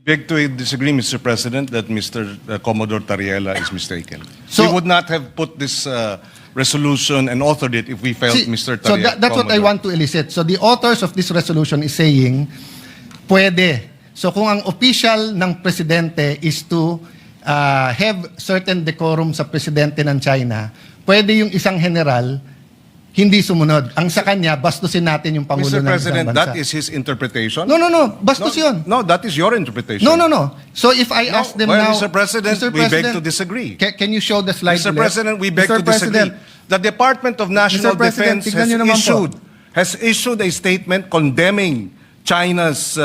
Beg to disagree, Mr. President, that Mr. Commodore Tariela is mistaken. So- We would not have put this resolution and authored it if we felt See, Mr. so Tariela. that's what I want to elicit. So the authors of this resolution is saying, pwede. So kung ang official ng presidente is to have certain decorum sa presidente ng China, pwede yung isang general hindi sumunod. Ang sa kanya, bastusin natin yung Pangulo Mr. ng isang President, bansa. that is his interpretation? No. Bastos yun. No, that is your interpretation. No. So if I ask them well, now... Mr. President, we beg to disagree. Can you show the slide? Mr. ulit? President, we beg Mr. to disagree. President, The Department of National Mr. President, Defense tignan niyo naman po. has issued a statement condemning China's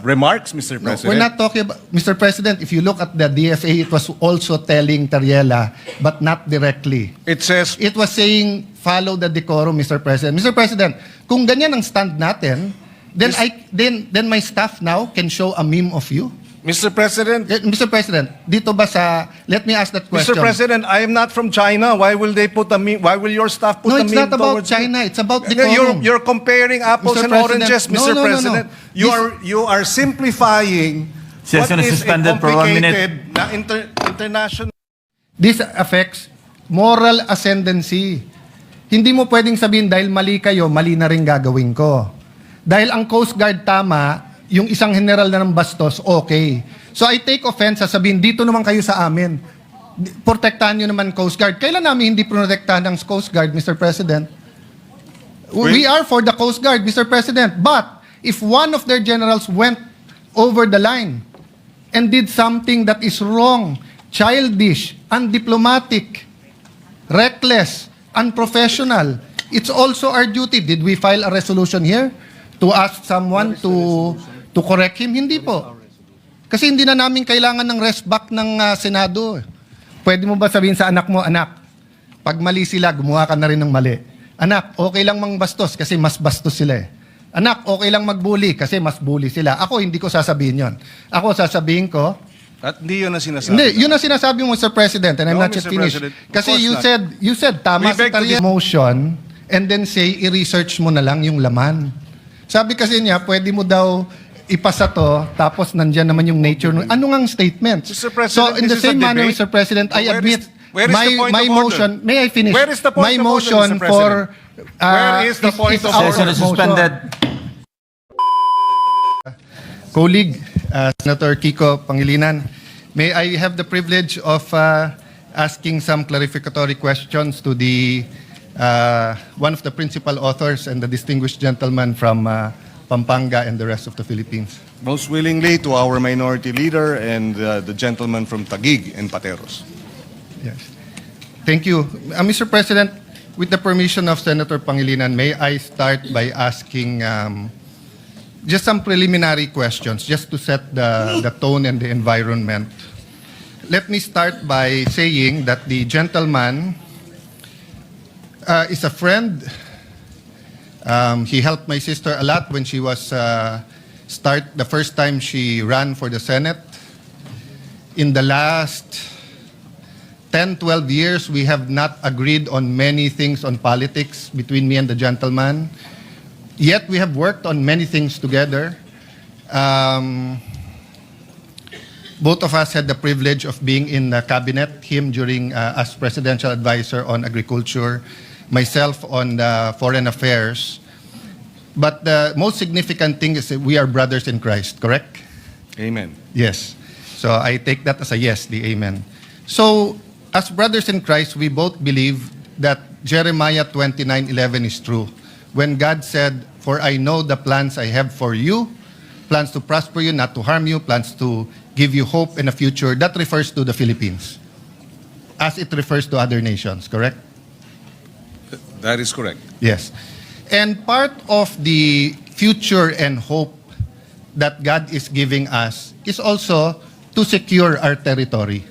remarks, Mr. No, President. we're not talking about... Mr. President, if you look at the DFA, it was also telling Tariela, but not directly. It says, It was saying, follow the decorum, Mr. President. Mr. President, kung ganyan ang stand natin, then my staff now can show a meme of you? Mr. President, Mr. President, dito ba sa... Let me ask that question. Mr. President, I am not from China. Why will they put a meme? Why will your staff put No, a it's meme not about towards China. It's about me? decorum. You're comparing apples Mr. and President, oranges, Mr. no. President. You are simplifying what Session is is a suspended for 1 minute. complicated na international. This affects moral ascendancy. Hindi mo pwedeng sabihin dahil mali kayo, mali na rin gagawin ko. Dahil ang Coast Guard tama, yung isang general na ng bastos, okay. So I take offense, sasabihin, dito naman kayo sa amin. Protektahan nyo naman Coast Guard. Kailan namin hindi protektahan ng Coast Guard, Mr. President? We are for the Coast Guard, Mr. President. But if one of their generals went over the line and did something that is wrong, childish, undiplomatic, reckless, unprofessional, it's also our duty. Did we file a resolution here to ask someone to correct him? Hindi po. Kasi hindi na namin kailangan ng rest back ng Senado. Pwede mo ba sabihin sa anak mo, anak, pag mali sila, gumawa ka na rin ng mali. Anak, okay lang mang bastos kasi mas bastos sila eh. Anak, okay lang magbully kasi mas bully sila. Ako, hindi ko sasabihin yon. Ako, sasabihin ko, At hindi yun ang sinasabi. hindi, yun ang sinasabi mo, Mr. President, and I'm No, not yet Mr. finished. President, of Kasi course you said, tama We si beg to Tariela. Motion, and then say, i-research mo na lang yung laman. Sabi kasi niya, pwede mo daw ipasa to, tapos nandyan naman yung nature. Ano ngang statement? Mr. President, So, in the this is a same manner, debate. Mr. President, I admit, where is the point my of order? motion, may I finish? Where is the point my of order, motion Mr. President? Where is the point of our order? Session is motion. suspended. Colleague, Senator Kiko Pangilinan, may I have the privilege of asking some clarificatory questions to the one of the principal authors and the distinguished gentleman from Pampanga and the rest of the Philippines. Most willingly to our minority leader and the gentleman from Taguig and Pateros. Yes. Thank you. Mr. President, with the permission of Senator Pangilinan, may I start by asking just some preliminary questions, just to set the tone and the environment. Let me start by saying that the gentleman is a friend. He helped my sister a lot when she was the first time she ran for the Senate. In the last 10, 12 years, we have not agreed on many things on politics between me and the gentleman. Yet we have worked on many things together. Both of us had the privilege of being in the cabinet, him during as presidential advisor on agriculture, myself on the foreign affairs. But the most significant thing is that we are brothers in Christ, correct? Amen. Yes. So I take that as a yes, the amen. So as brothers in Christ, we both believe that Jeremiah 29:11 is true. When God said, "For I know the plans I have for you, plans to prosper you, not to harm you, plans to give you hope in a future," that refers to the Philippines, as it refers to other nations, correct? That is correct. Yes. And part of the future and hope that God is giving us is also to secure our territory.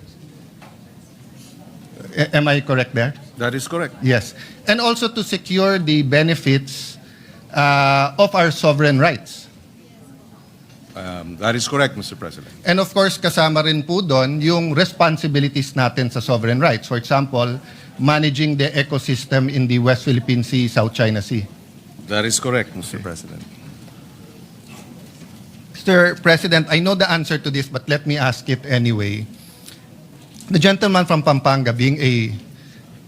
Am I correct there? That is correct. Yes. And also to secure the benefits of our sovereign rights. That is correct, Mr. President. And of course, kasama rin po doon yung responsibilities natin sa sovereign rights. For example, managing the ecosystem in the West Philippine Sea, South China Sea. That is correct, Mr. President. Mr. President, I know the answer to this, but let me ask it anyway. The gentleman from Pampanga, being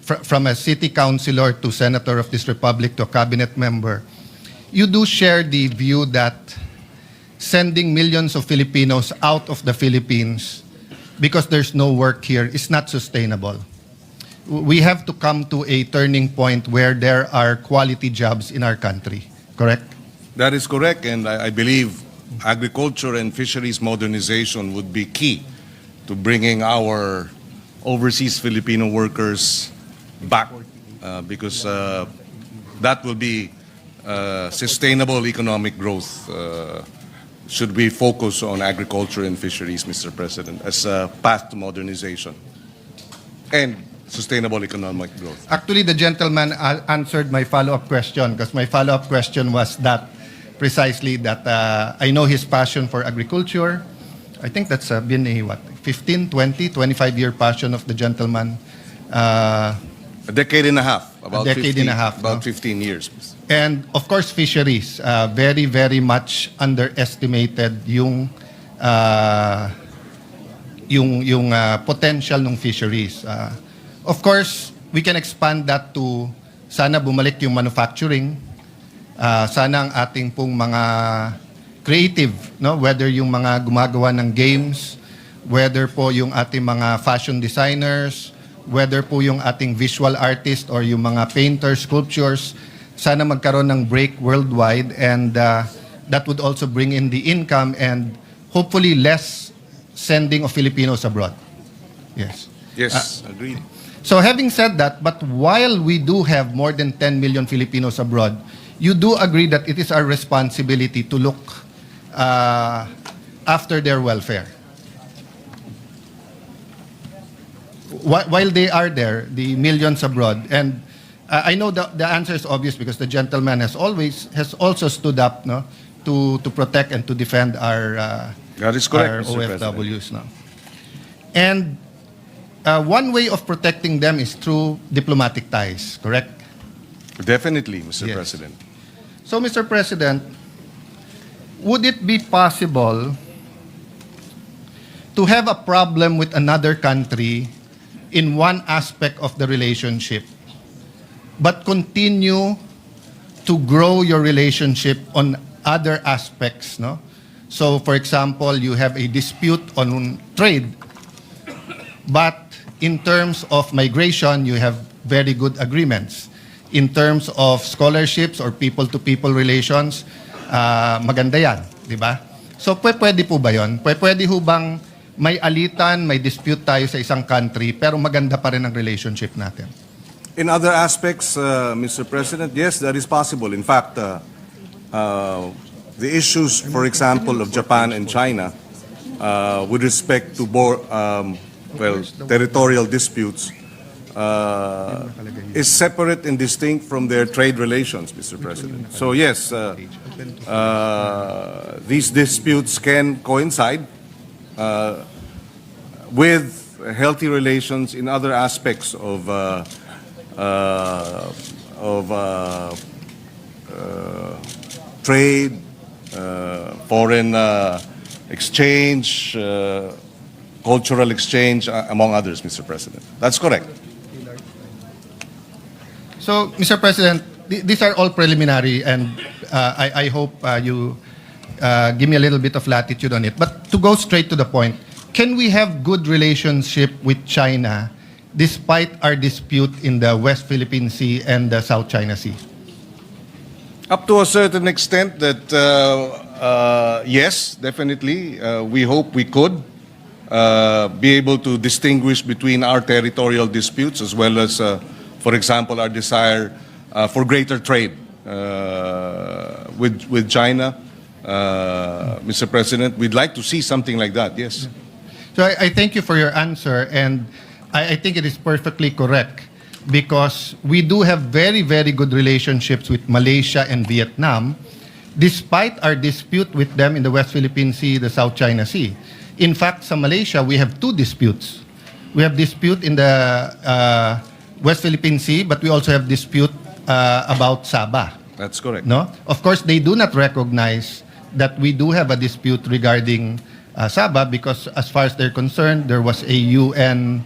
from a city councilor to senator of this republic to a cabinet member, you do share the view that sending millions of Filipinos out of the Philippines because there's no work here is not sustainable. We have to come to a turning point where there are quality jobs in our country, correct? That is correct, and I believe agriculture and fisheries modernization would be key to bringing our overseas Filipino workers back because that will be sustainable economic growth should we focus on agriculture and fisheries, Mr. President, as a path to modernization and sustainable economic growth. Actually, the gentleman answered my follow-up question because my follow-up question was that precisely that I know his passion for agriculture. I think that's been a 15, 20, 25-year passion of the gentleman. A decade and a half, about A decade 15, and a half, about no? 15 years. And of course, fisheries. Very, very much underestimated yung potential ng fisheries. Of course, we can expand that to sana bumalik yung manufacturing. Sana ang ating pong mga creative, no? Whether yung mga gumagawa ng games, whether po yung ating mga fashion designers, whether po yung ating visual artist or yung mga painters, sculptures, sana magkaroon ng break worldwide and that would also bring in the income and hopefully less sending of Filipinos abroad. Yes. Yes, agreed. So having said that, but while we do have more than 10 million Filipinos abroad, you do agree that it is our responsibility to look after their welfare. While they are there, the millions abroad, and I know the answer is obvious because the gentleman has also stood up, no, to protect and to defend our That is correct, our Mr. President. OFWs, no. And one way of protecting them is through diplomatic ties, correct? Definitely, Mr. Yes. President. So, Mr. President, would it be possible to have a problem with another country in one aspect of the relationship, but continue to grow your relationship on other aspects, no? So, for example, you have a dispute on trade, but in terms of migration, you have very good agreements. In terms of scholarships or people-to-people relations, maganda yan, di ba? So, pwede po ba yun? Pwede ho bang may alitan, may dispute tayo sa isang country, pero maganda pa rin ang relationship natin? In other aspects, Mr. President, yes, that is possible. In fact, the issues, for example, of Japan and China, with respect to territorial disputes, is separate and distinct from their trade relations, Mr. President. So yes, these disputes can coincide with healthy relations in other aspects of trade, foreign exchange, cultural exchange, among others, Mr. President. That's correct. So, Mr. President, these are all preliminary, and I hope you give me a little bit of latitude on it. But to go straight to the point, can we have good relationship with China despite our dispute in the West Philippine Sea and the South China Sea? Up to a certain extent that, yes, definitely. We hope we could be able to distinguish between our territorial disputes as well as, for example, our desire for greater trade with China. Mr. President, we'd like to see something like that, yes. So I thank you for your answer, and I think it is perfectly correct because we do have very, very good relationships with Malaysia and Vietnam, despite our dispute with them in the West Philippine Sea, the South China Sea. In fact, sa Malaysia, we have two disputes. We have dispute in the West Philippine Sea, but we also have dispute about Sabah. That's correct. No? Of course, they do not recognize that we do have a dispute regarding Sabah because as far as they're concerned, there was a UN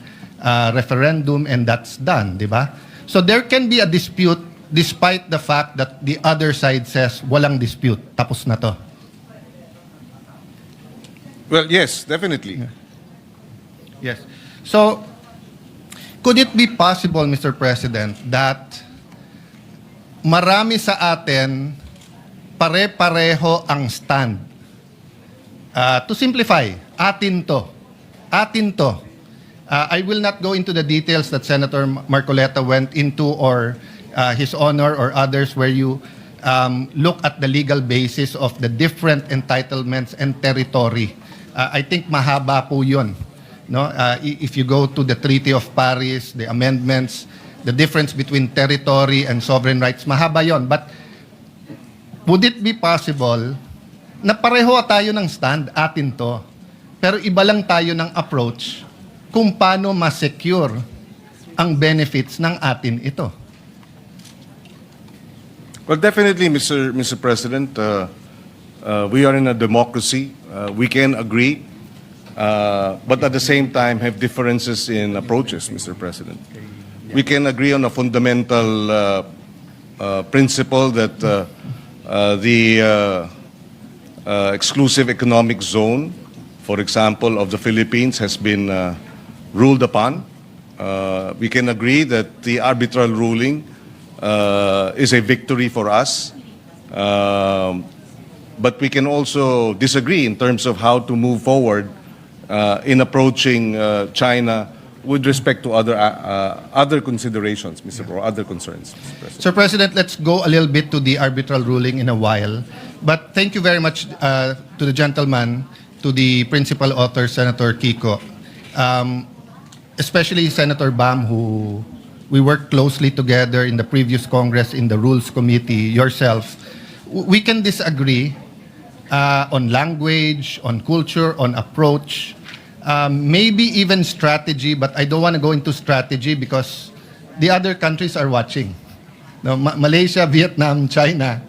referendum and that's done, di ba? So there can be a dispute despite the fact that the other side says walang dispute, tapos na to. Well, yes, definitely. Yes. So, could it be possible, Mr. President, that marami sa atin pare-pareho ang stand? To simplify, atin to. Atin to. I will not go into the details that Senator Marcoleta went into or His Honor or others where you look at the legal basis of the different entitlements and territory. I think mahaba po yun. No? If you go to the Treaty of Paris, the amendments, the difference between territory and sovereign rights, mahaba yon. But would it be possible na pareho tayo ng stand, atin to, pero iba lang tayo ng approach kung paano ma-secure ang benefits ng atin ito? Well, definitely, Mr. President, we are in a democracy. We can agree, but at the same time have differences in approaches, Mr. President. We can agree on a fundamental principle that the exclusive economic zone, for example, of the Philippines has been ruled upon. We can agree that the arbitral ruling is a victory for us. But we can also disagree in terms of how to move forward in approaching China with respect to other considerations, Mr. Pro, other concerns, Mr. President. Sir President, let's go a little bit to the arbitral ruling in a while. But thank you very much to the gentleman, to the principal author, Senator Kiko, especially Senator Bam, who we worked closely together in the previous Congress in the Rules Committee, yourself. We can disagree on language, on culture, on approach, maybe even strategy, but I don't want to go into strategy because the other countries are watching. No, Malaysia, Vietnam, China.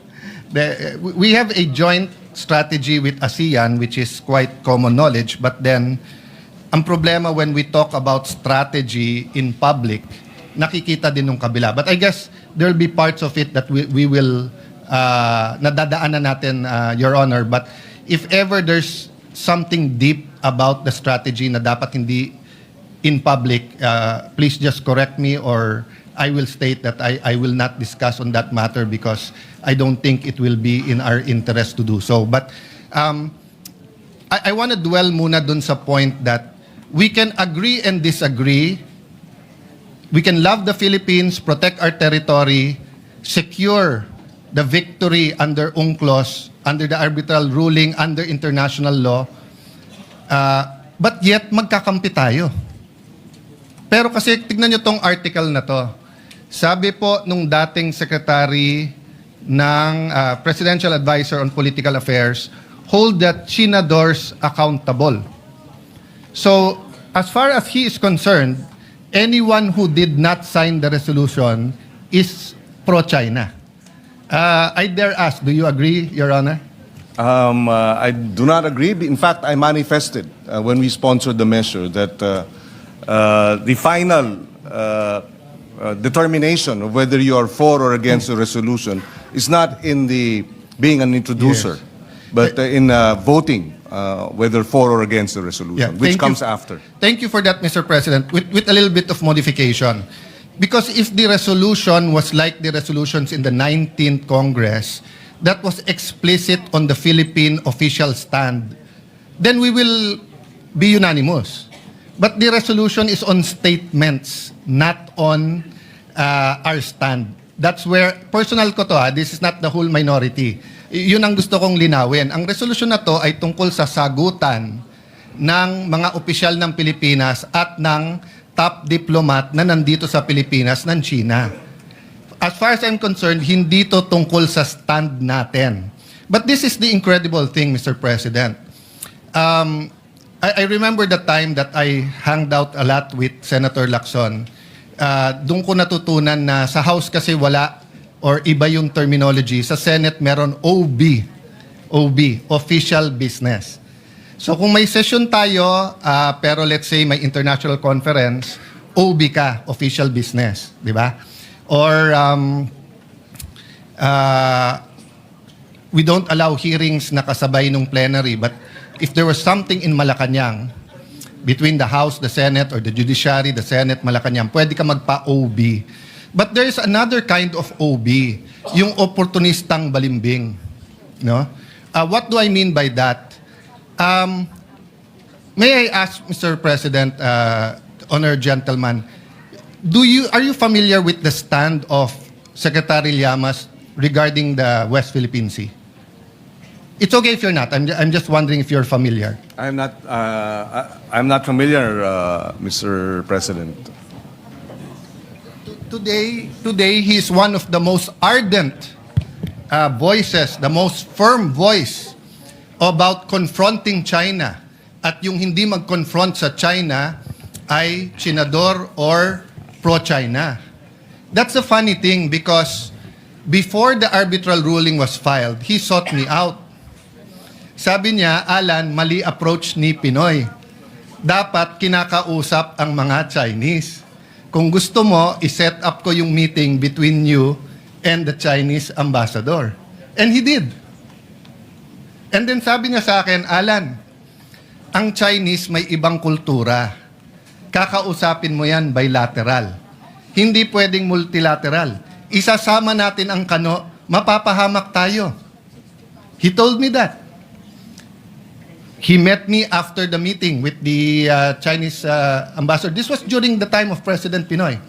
We have a joint strategy with ASEAN, which is quite common knowledge, but then ang problema when we talk about strategy in public, nakikita din ng kabila. But I guess there will be parts of it that we will nadadaanan natin, Your Honor. But if ever there's something deep about the strategy na dapat hindi in public, please just correct me or I will state that I will not discuss on that matter because I don't think it will be in our interest to do so. But I want to dwell muna dun sa point that we can agree and disagree. We can love the Philippines, protect our territory, secure the victory under UNCLOS, under the arbitral ruling, under international law, but yet magkakampi tayo. Pero kasi tignan nyo tong article na to. Sabi po nung dating secretary ng Presidential Advisor on Political Affairs, hold the Chinadors accountable. So, as far as he is concerned, anyone who did not sign the resolution is pro-China. I dare ask, do you agree, Your Honor? I do not agree. In fact, I manifested when we sponsored the measure that the final determination of whether you are for or against the resolution is not in the being an introducer, Yes. but in voting whether for or against the resolution, which thank comes you. after. Thank you for that, Mr. President, with a little bit of modification. Because if the resolution was like the resolutions in the 19th Congress, that was explicit on the Philippine official stand, then we will be unanimous. But the resolution is on statements, not on our stand. That's where, personal ko to this is not the whole minority. Yun ang gusto kong linawin. Ang resolution na to ay tungkol sa sagutan ng mga opisyal ng Pilipinas at ng top diplomat na nandito sa Pilipinas ng China. As far as I'm concerned, hindi to tungkol sa stand natin. But this is the incredible thing, Mr. President. I remember the time that I hanged out a lot with Senator Lacson. Doon ko natutunan na sa House kasi wala or iba yung terminology. Sa Senate meron OB OB, official business. So kung may session tayo, pero let's say may international conference, OB ka, official business, di ba? Or we don't allow hearings na kasabay nung plenary, but if there was something in Malacanang, between the House, the Senate, or the Judiciary, the Senate, Malacanang, pwede ka magpa-OB. But there is another kind of OB, yung opportunistang balimbing. No? What do I mean by that? May I ask, Mr. President, honored gentleman, are you familiar with the stand of Secretary Llamas regarding the West Philippine Sea? It's okay if you're not. I'm just wondering if you're familiar. I'm not familiar, Mr. President. Today, he's one of the most ardent voices, the most firm voice about confronting China. At yung hindi mag-confront sa China ay Chinador or pro-China. That's a funny thing because before the arbitral ruling was filed, he sought me out. Sabi niya, Alan, mali approach ni Pinoy. Dapat kinakausap ang mga Chinese. Kung gusto mo, iset up ko yung meeting between you and the Chinese ambassador. And he did. And then sabi niya sa akin, Alan, ang Chinese may ibang kultura. Kakausapin mo yan bilateral. Hindi pwedeng multilateral. Isasama natin ang kano, mapapahamak tayo. He told me that. He met me after the meeting with the Chinese ambassador. This was during the time of President Pinoy.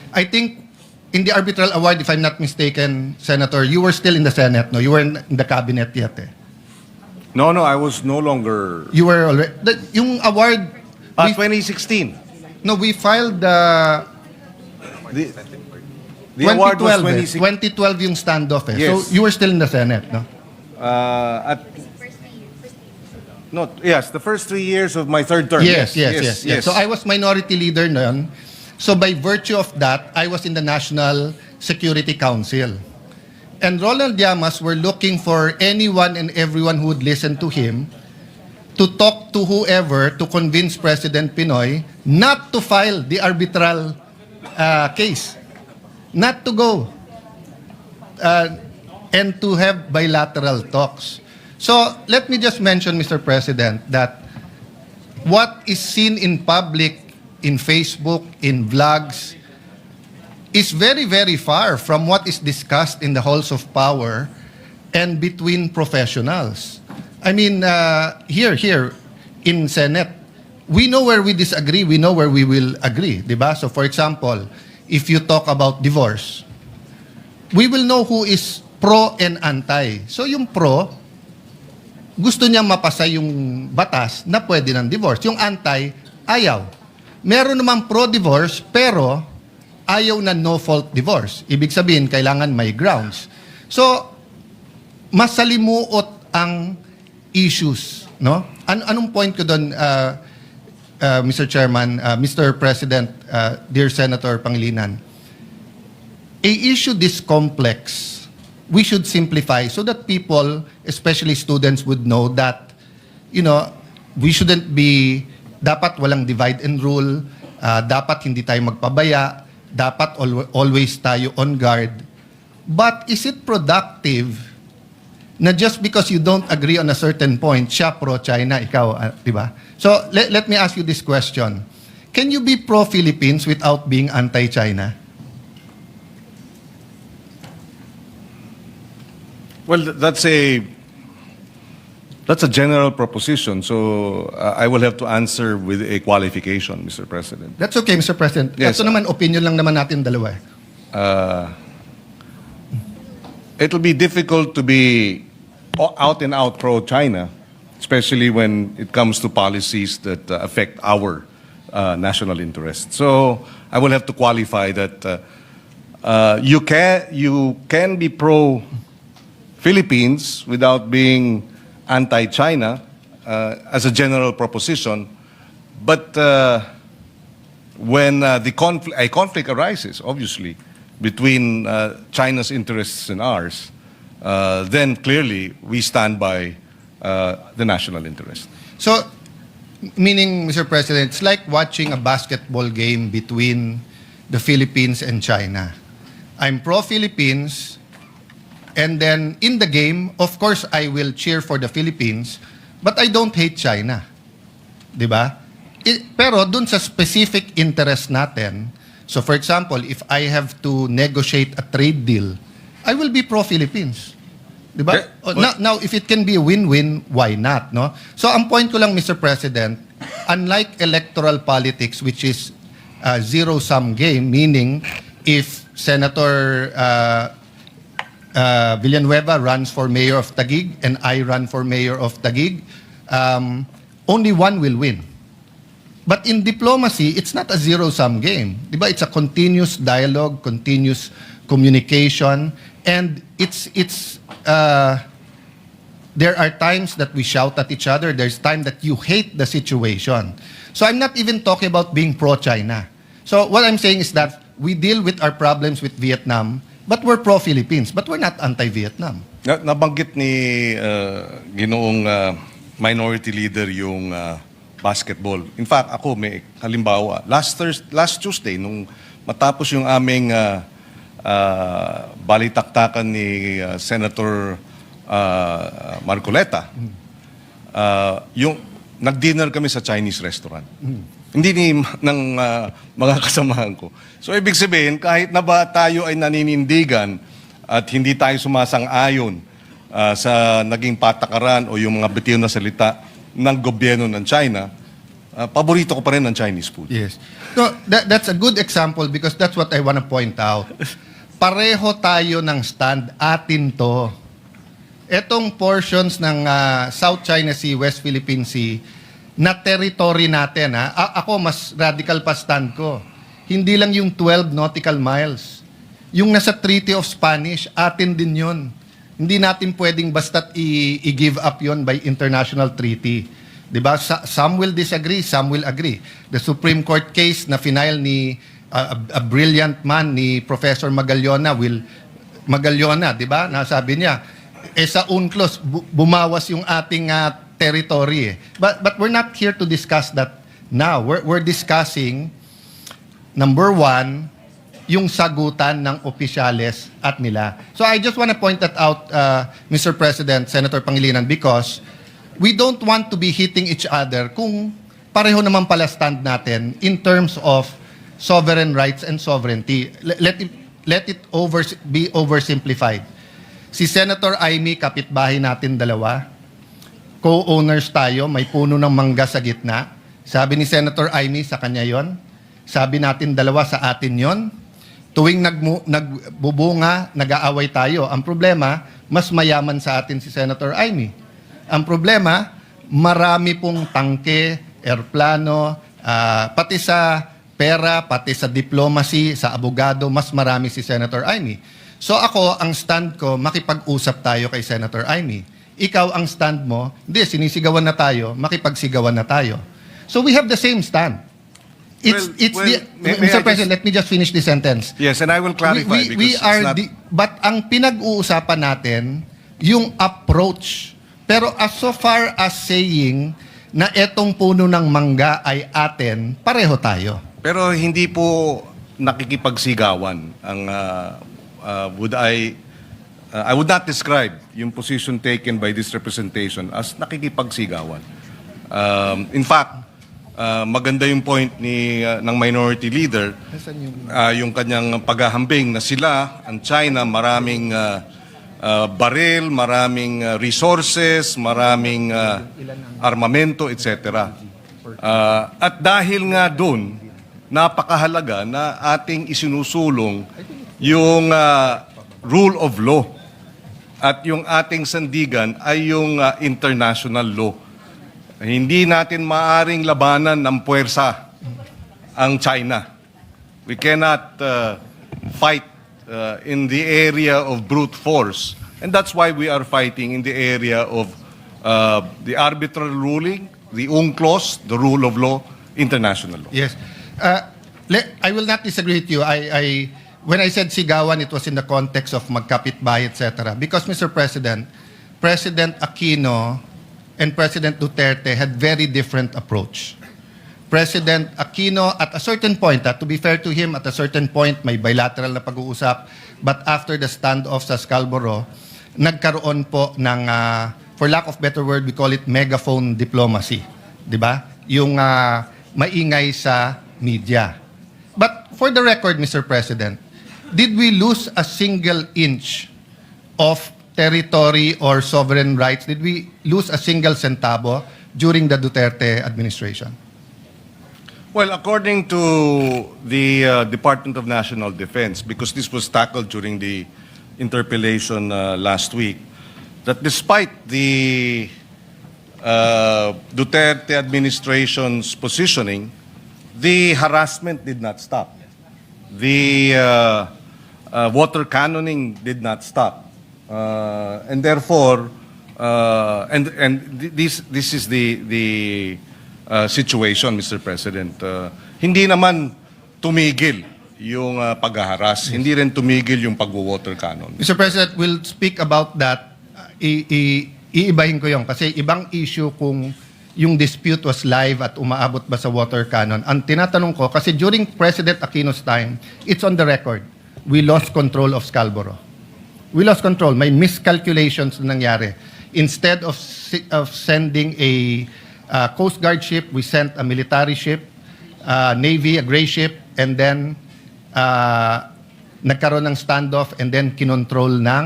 I think in the arbitral award, if I'm not mistaken, Senator, you were still in the Senate, no? You were in the cabinet yet, eh? No, I was no longer. You were already... yung award... 2016. No, we filed The award was 2012, 2012 yung standoff, eh. Yes. So you were still in the Senate, no? Yes, the first 3 years of my third term. Yes. So I was minority leader noon. So by virtue of that, I was in the National Security Council. And Ronald Llamas were looking for anyone and everyone who would listen to him to talk to whoever to convince President Pinoy not to file the arbitral case, not to go, and to have bilateral talks. So let me just mention, Mr. President, that what is seen in public, in Facebook, in vlogs, is very, very far from what is discussed in the halls of power and between professionals. I mean, here in Senate, we know where we disagree, we know where we will agree, diba? So for example, if you talk about divorce, we will know who is pro and anti. So yung pro, gusto niya mapasa yung batas na pwede ng divorce. Yung anti, ayaw. Meron namang pro-divorce, pero ayaw na no-fault divorce. Ibig sabihin, kailangan may grounds. So, masalimuot ang issues, no? Anong point ko doon, Mr. Chairman, Mr. President, dear Senator Pangilinan? A issue this complex, we should simplify so that people, especially students, would know that, we shouldn't be, dapat walang divide and rule, dapat hindi tayo magpabaya, dapat always tayo on guard. But is it productive na just because you don't agree on a certain point, siya pro-China, ikaw, di ba? So, let me ask you this question. Can you be pro-Philippines without being anti-China? Well, that's a general proposition, so I will have to answer with a qualification, Mr. President. That's okay, Mr. President. Yes. Ito naman, opinion lang naman natin dalawa. It'll be difficult to be out and out pro-China, especially when it comes to policies that affect our national interest. So I will have to qualify that you can be pro-Philippines without being anti-China as a general proposition, but when a conflict arises, obviously, between China's interests and ours, then clearly we stand by the national interest. So, meaning, Mr. President, it's like watching a basketball game between the Philippines and China. I'm pro-Philippines, and then in the game, of course, I will cheer for the Philippines, but I don't hate China. Di ba? Pero dun sa specific interest natin, so for example, if I have to negotiate a trade deal, I will be pro-Philippines. Di ba? Now, if it can be a win-win, why not? No? So, ang point ko lang, Mr. President, unlike electoral politics, which is a zero-sum game, meaning if Senator Villanueva runs for mayor of Taguig and I run for mayor of Taguig, only one will win. But in diplomacy, it's not a zero-sum game. Di ba? It's a continuous dialogue, continuous communication, and there are times that we shout at each other. There's time that you hate the situation. So I'm not even talking about being pro-China. So what I'm saying is that we deal with our problems with Vietnam, but we're pro-Philippines, but we're not anti-Vietnam. Nabanggit ni Ginoong Minority Leader yung basketball. In fact, ako may halimbawa. Last Tuesday, nung matapos yung aming balitaktakan ni Senator Marcoleta, yung nag-dinner kami sa Chinese restaurant. Hindi ng mga kasamahan ko. So ibig sabihin, kahit na ba tayo ay naninindigan at hindi tayo sumasang-ayon sa naging patakaran o yung mga bitiw na salita ng gobyerno ng China, paborito ko pa rin ang Chinese food. Yes. So that's a good example because that's what I want to point out. Pareho tayo ng stand, atin to. Etong portions ng South China Sea, West Philippine Sea, na territory natin. Ako, mas radical pa stand ko. Hindi lang yung 12 nautical miles. Yung nasa Treaty of Spanish, atin din yun. Hindi natin pwedeng basta't i-give up yon by international treaty. Diba? Some will disagree, some will agree. The Supreme Court case na final ni a brilliant man ni Professor Magallona, diba? Nasabi niya, sa UNCLOS, bumawas yung ating territory. But we're not here to discuss that now. We're discussing, number one, yung sagutan ng opisyales at nila. So I just want to point that out, Mr. President, Senator Pangilinan, because we don't want to be hitting each other kung pareho naman pala stand natin in terms of sovereign rights and sovereignty. Let it be oversimplified. Si Senator Amy, kapitbahay natin dalawa, co-owners tayo, may puno ng mangga sa gitna. Sabi ni Senator Amy, sa kanya yon. Sabi natin dalawa, sa atin yon. Tuwing nagbubunga, nag-aaway tayo. Ang problema, mas mayaman sa atin si Senator Amy. Ang problema, marami pong tangke, airplano, pati sa pera, pati sa diplomacy, sa abogado, mas marami si Senator Amy. So ako, ang stand ko, makipag-usap tayo kay Senator Amy. Ikaw, ang stand mo, hindi, sinisigawan na tayo, makipagsigawan na tayo. So we have the same stand. Mr. President, let me just finish the sentence. Yes, and I will clarify but ang pinag-uusapan natin, yung approach. Pero as so far as saying na etong puno ng mangga ay atin, pareho tayo. Pero hindi po nakikipagsigawan ang I would not describe yung position taken by this representation as nakikipagsigawan. In fact, maganda yung point ng Minority Leader, yung kanyang paghahambing na sila, ang China, maraming baril, maraming resources, maraming armamento, etc. At dahil nga doon, napakahalaga na ating isinusulong yung rule of law at yung ating sandigan ay yung international law. Hindi natin maaring labanan ng puwersa ang China. We cannot fight in the area of brute force. And that's why we are fighting in the area of the arbitral ruling, the UNCLOS, the rule of law, international law. Yes. I will not disagree with you. when I said sigawan, it was in the context of magkapitbahay, etc. Because, Mr. President, President Aquino and President Duterte had very different approach. President Aquino, at a certain point, to be fair to him, at a certain point, may bilateral na pag-uusap. But after the standoff sa Scarborough, nagkaroon po ng, for lack of better word, we call it megaphone diplomacy. Di ba? Yung maingay sa media. But for the record, Mr. President, did we lose a single inch of territory or sovereign rights? Did we lose a single centavo during the Duterte administration? Well, according to the Department of National Defense, because this was tackled during the interpellation last week, that despite the Duterte administration's positioning, the harassment did not stop. The water cannoning did not stop. And therefore, this is the situation, Mr. President. Hindi naman tumigil yung paghaharas. Hindi rin tumigil yung pagwo-water cannon. Mr. President, we'll speak about that. Iibahin ko yon kasi ibang issue kung yung dispute was live at umaabot ba sa water cannon. Ang tinatanong ko, kasi during President Aquino's time, it's on the record, we lost control of Scarborough. We lost control. May miscalculations na nangyari. Instead of sending a Coast Guard ship, we sent a military ship, Navy, a gray ship, and then nagkaroon ng standoff and then kinontrol ng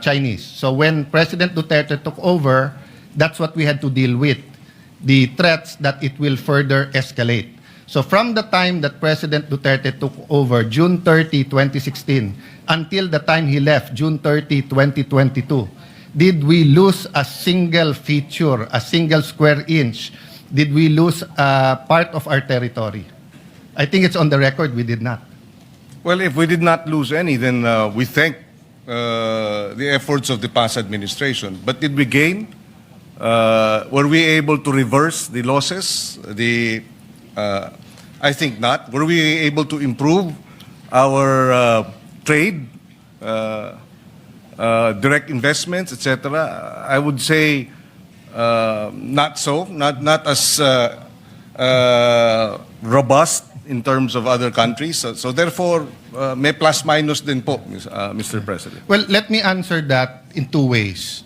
Chinese. So when President Duterte took over, that's what we had to deal with, the threats that it will further escalate. So from the time that President Duterte took over, June 30, 2016, until the time he left, June 30, 2022, did we lose a single feature, a single square inch? Did we lose part of our territory? I think it's on the record, we did not. Well, if we did not lose any, then we thank the efforts of the past administration. But did we gain? Were we able to reverse the losses? I think not. Were we able to improve our trade, direct investments, etc.? I would say not so. Not as robust in terms of other countries. So therefore, may plus minus din po, Mr. President. Well, let me answer that in two ways.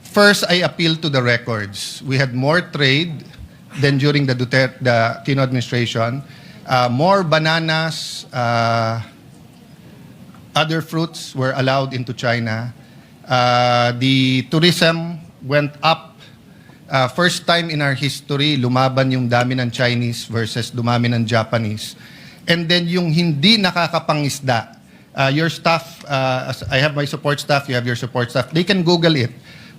First, I appeal to the records. We had more trade than during the Aquino administration. More bananas, other fruits were allowed into China. The tourism went up. First time in our history, lumaban yung dami ng Chinese versus dumami ng Japanese. And then yung hindi nakakapangisda, your staff, I have my support staff, you have your support staff, they can Google it.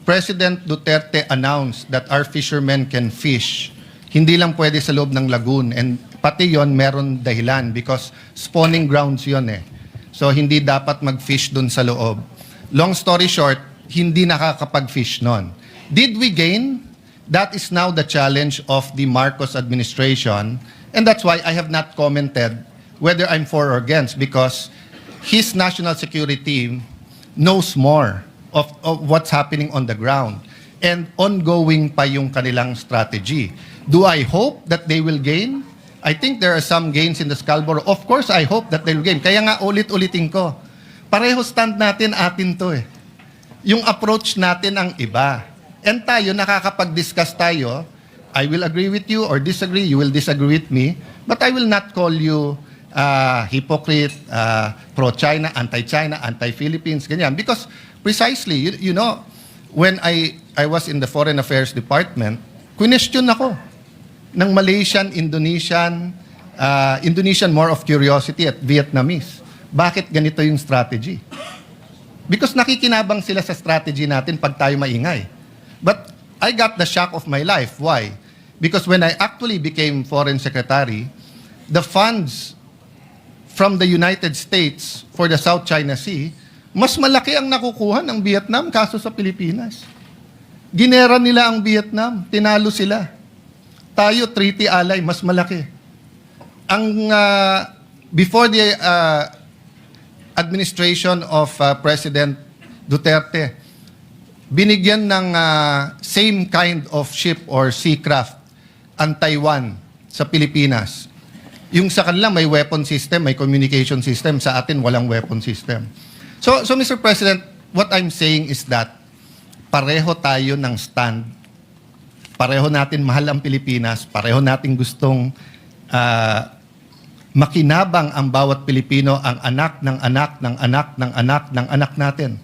President Duterte announced that our fishermen can fish. Hindi lang pwede sa loob ng lagoon. And pati yon meron dahilan because spawning grounds yon eh. So hindi dapat mag-fish dun sa loob. Long story short, hindi nakakapag-fish nun. Did we gain? That is now the challenge of the Marcos administration. And that's why I have not commented whether I'm for or against because his national security knows more of what's happening on the ground. And ongoing pa yung kanilang strategy. Do I hope that they will gain? I think there are some gains in the Scarborough. Of course, I hope that they'll gain. Kaya nga ulit-ulitin ko. Pareho stand natin, atin to eh. Yung approach natin ang iba. And tayo, nakakapag-discuss tayo. I will agree with you or disagree. You will disagree with me. But I will not call you hypocrite, pro-China, anti-China, anti-Philippines, ganyan. Because precisely, you know, when I was in the Foreign Affairs Department, question ako ng Malaysian, Indonesian more of curiosity at Vietnamese. Bakit ganito yung strategy? Because nakikinabang sila sa strategy natin pag tayo maingay. But I got the shock of my life. Why? Because when I actually became Foreign Secretary, the funds from the United States for the South China Sea, mas malaki ang nakukuha ng Vietnam kaso sa Pilipinas. Ginera nila ang Vietnam, tinalo sila. Tayo, treaty ally, mas malaki. Ang before the administration of President Duterte, binigyan ng same kind of ship or seacraft ang Taiwan sa Pilipinas. Yung sa kanila may weapon system, may communication system. Sa atin, walang weapon system. So Mr. President, what I'm saying is that pareho tayo ng stand. Pareho natin mahal ang Pilipinas. Pareho natin gustong makinabang ang bawat Pilipino, ang anak ng anak ng anak ng anak ng anak natin.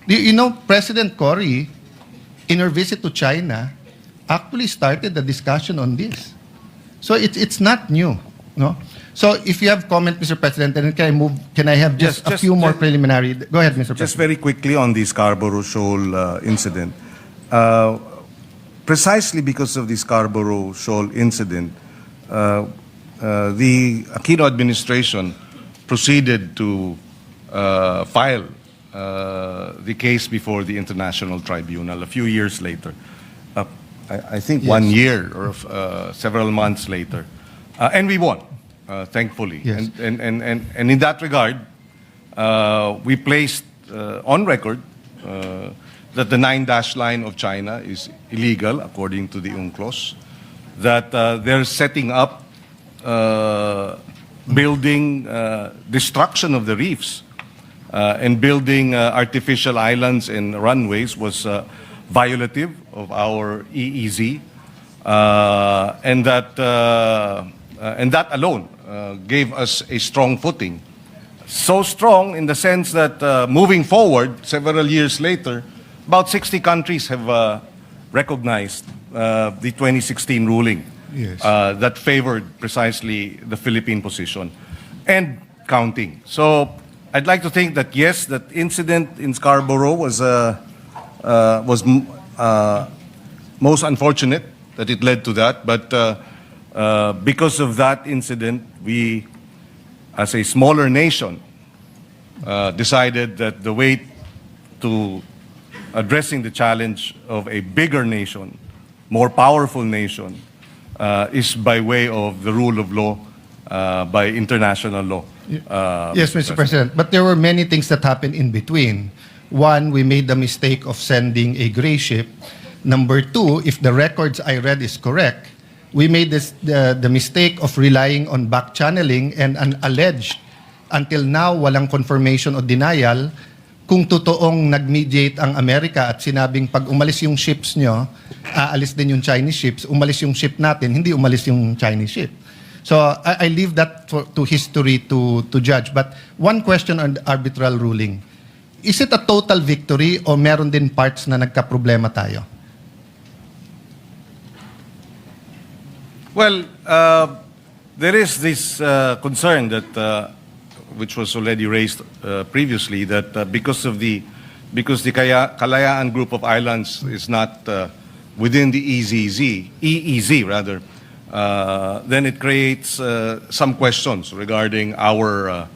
You know, President Cory, in her visit to China, actually started the discussion on this. So it's not new, no? So if you have comment, Mr. President, then can I have just Yes, a few more just- preliminary? Go ahead, Mr. Just President. very quickly on the Scarborough Shoal incident. Precisely because of the Scarborough Shoal incident, the Aquino administration proceeded to file the case before the International Tribunal a few years later. I think Yes. 1 year or several months later. And we won, thankfully. Yes. And in that regard, we placed on record that the 9-dash line of China is illegal according to the UNCLOS, that they're setting up building destruction of the reefs and building artificial islands and runways was violative of our EEZ, and that alone gave us a strong footing. So strong in the sense that moving forward, several years later, about 60 countries have recognized the 2016 ruling. Yes. That favored precisely the Philippine position and counting. So I'd like to think that yes, that incident in Scarborough was most unfortunate that it led to that. But because of that incident, we, as a smaller nation, decided that the way to addressing the challenge of a bigger nation, more powerful nation, is by way of the rule of law, by international law. Yes, Mr. President. But there were many things that happened in between. One, we made the mistake of sending a gray ship. Number two, if the records I read is correct, we made the mistake of relying on back channeling and an alleged, until now, walang confirmation o denial, kung totoong nag-mediate ang Amerika at sinabing pag umalis yung ships nyo, aalis din yung Chinese ships, umalis yung ship natin, hindi umalis yung Chinese ship. So I leave that to history to judge. But one question on the arbitral ruling. Is it a total victory o meron din parts na nagka-problema tayo? Well, there is this concern that, which was already raised previously, that because the Kalayaan group of islands is not within the EEZ rather, then it creates some questions regarding our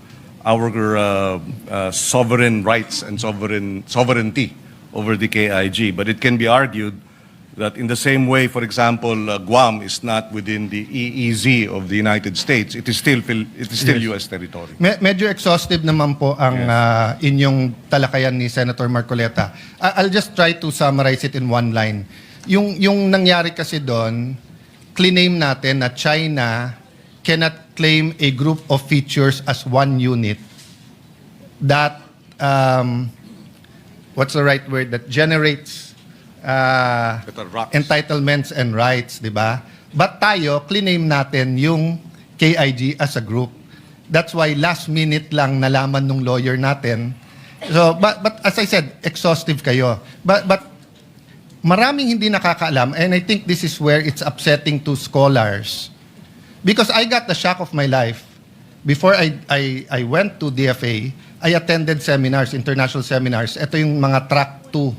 sovereign rights and sovereignty over the KIG. But it can be argued that in the same way, for example, Guam is not within the EEZ of the United States, it is still U.S. territory. Medyo exhaustive naman po ang inyong talakayan ni Senator Marcoleta. I'll just try to summarize it in one line. Yung nangyari kasi doon, claim natin na China cannot claim a group of features as one unit that, what's the right word, that generates entitlements and rights, di ba? But tayo, claim natin yung KIG as a group. That's why last minute lang nalaman nung lawyer natin. So, but as I said, exhaustive kayo. But maraming hindi nakakaalam, and I think this is where it's upsetting to scholars. Because I got the shock of my life. Before I went to DFA, I attended seminars, international seminars. Ito yung mga track 2,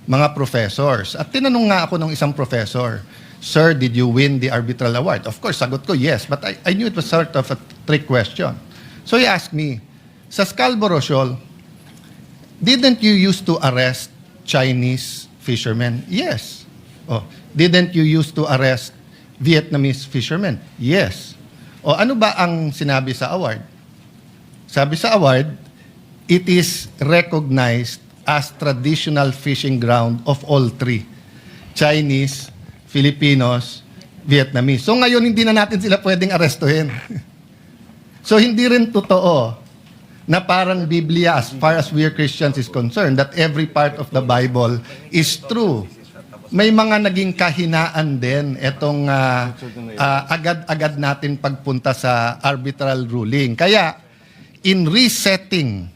mga professors. At tinanong nga ako ng isang professor, "Sir, did you win the arbitral award?" Of course, sagot ko yes, but I knew it was sort of a trick question. So he asked me, sa Scarborough Shoal, didn't you used to arrest Chinese fishermen? Yes. Oh, didn't you used to arrest Vietnamese fishermen? Yes. O ano ba ang sinabi sa award? Sabi sa award, it is recognized as traditional fishing ground of all three. Chinese, Filipinos, Vietnamese. So ngayon, hindi na natin sila pwedeng arestuhin. So hindi rin totoo na parang Biblia, as far as we are Christians is concerned, that every part of the Bible is true. May mga naging kahinaan din itong agad-agad natin pagpunta sa arbitral ruling. Kaya, in resetting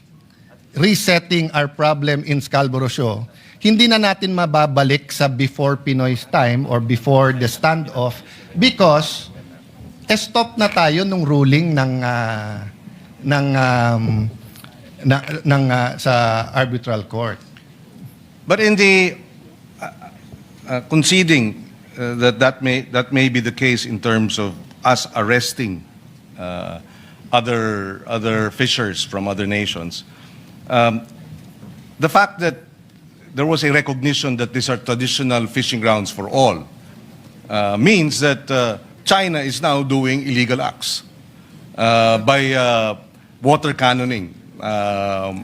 our problem in Scarborough Shoal, hindi na natin mababalik sa before Pinoy's time or before the standoff because stop na tayo nung ruling sa arbitral court. But in the conceding that may be the case in terms of us arresting other fishers from other nations, the fact that there was a recognition that these are traditional fishing grounds for all means that China is now doing illegal acts by water cannoning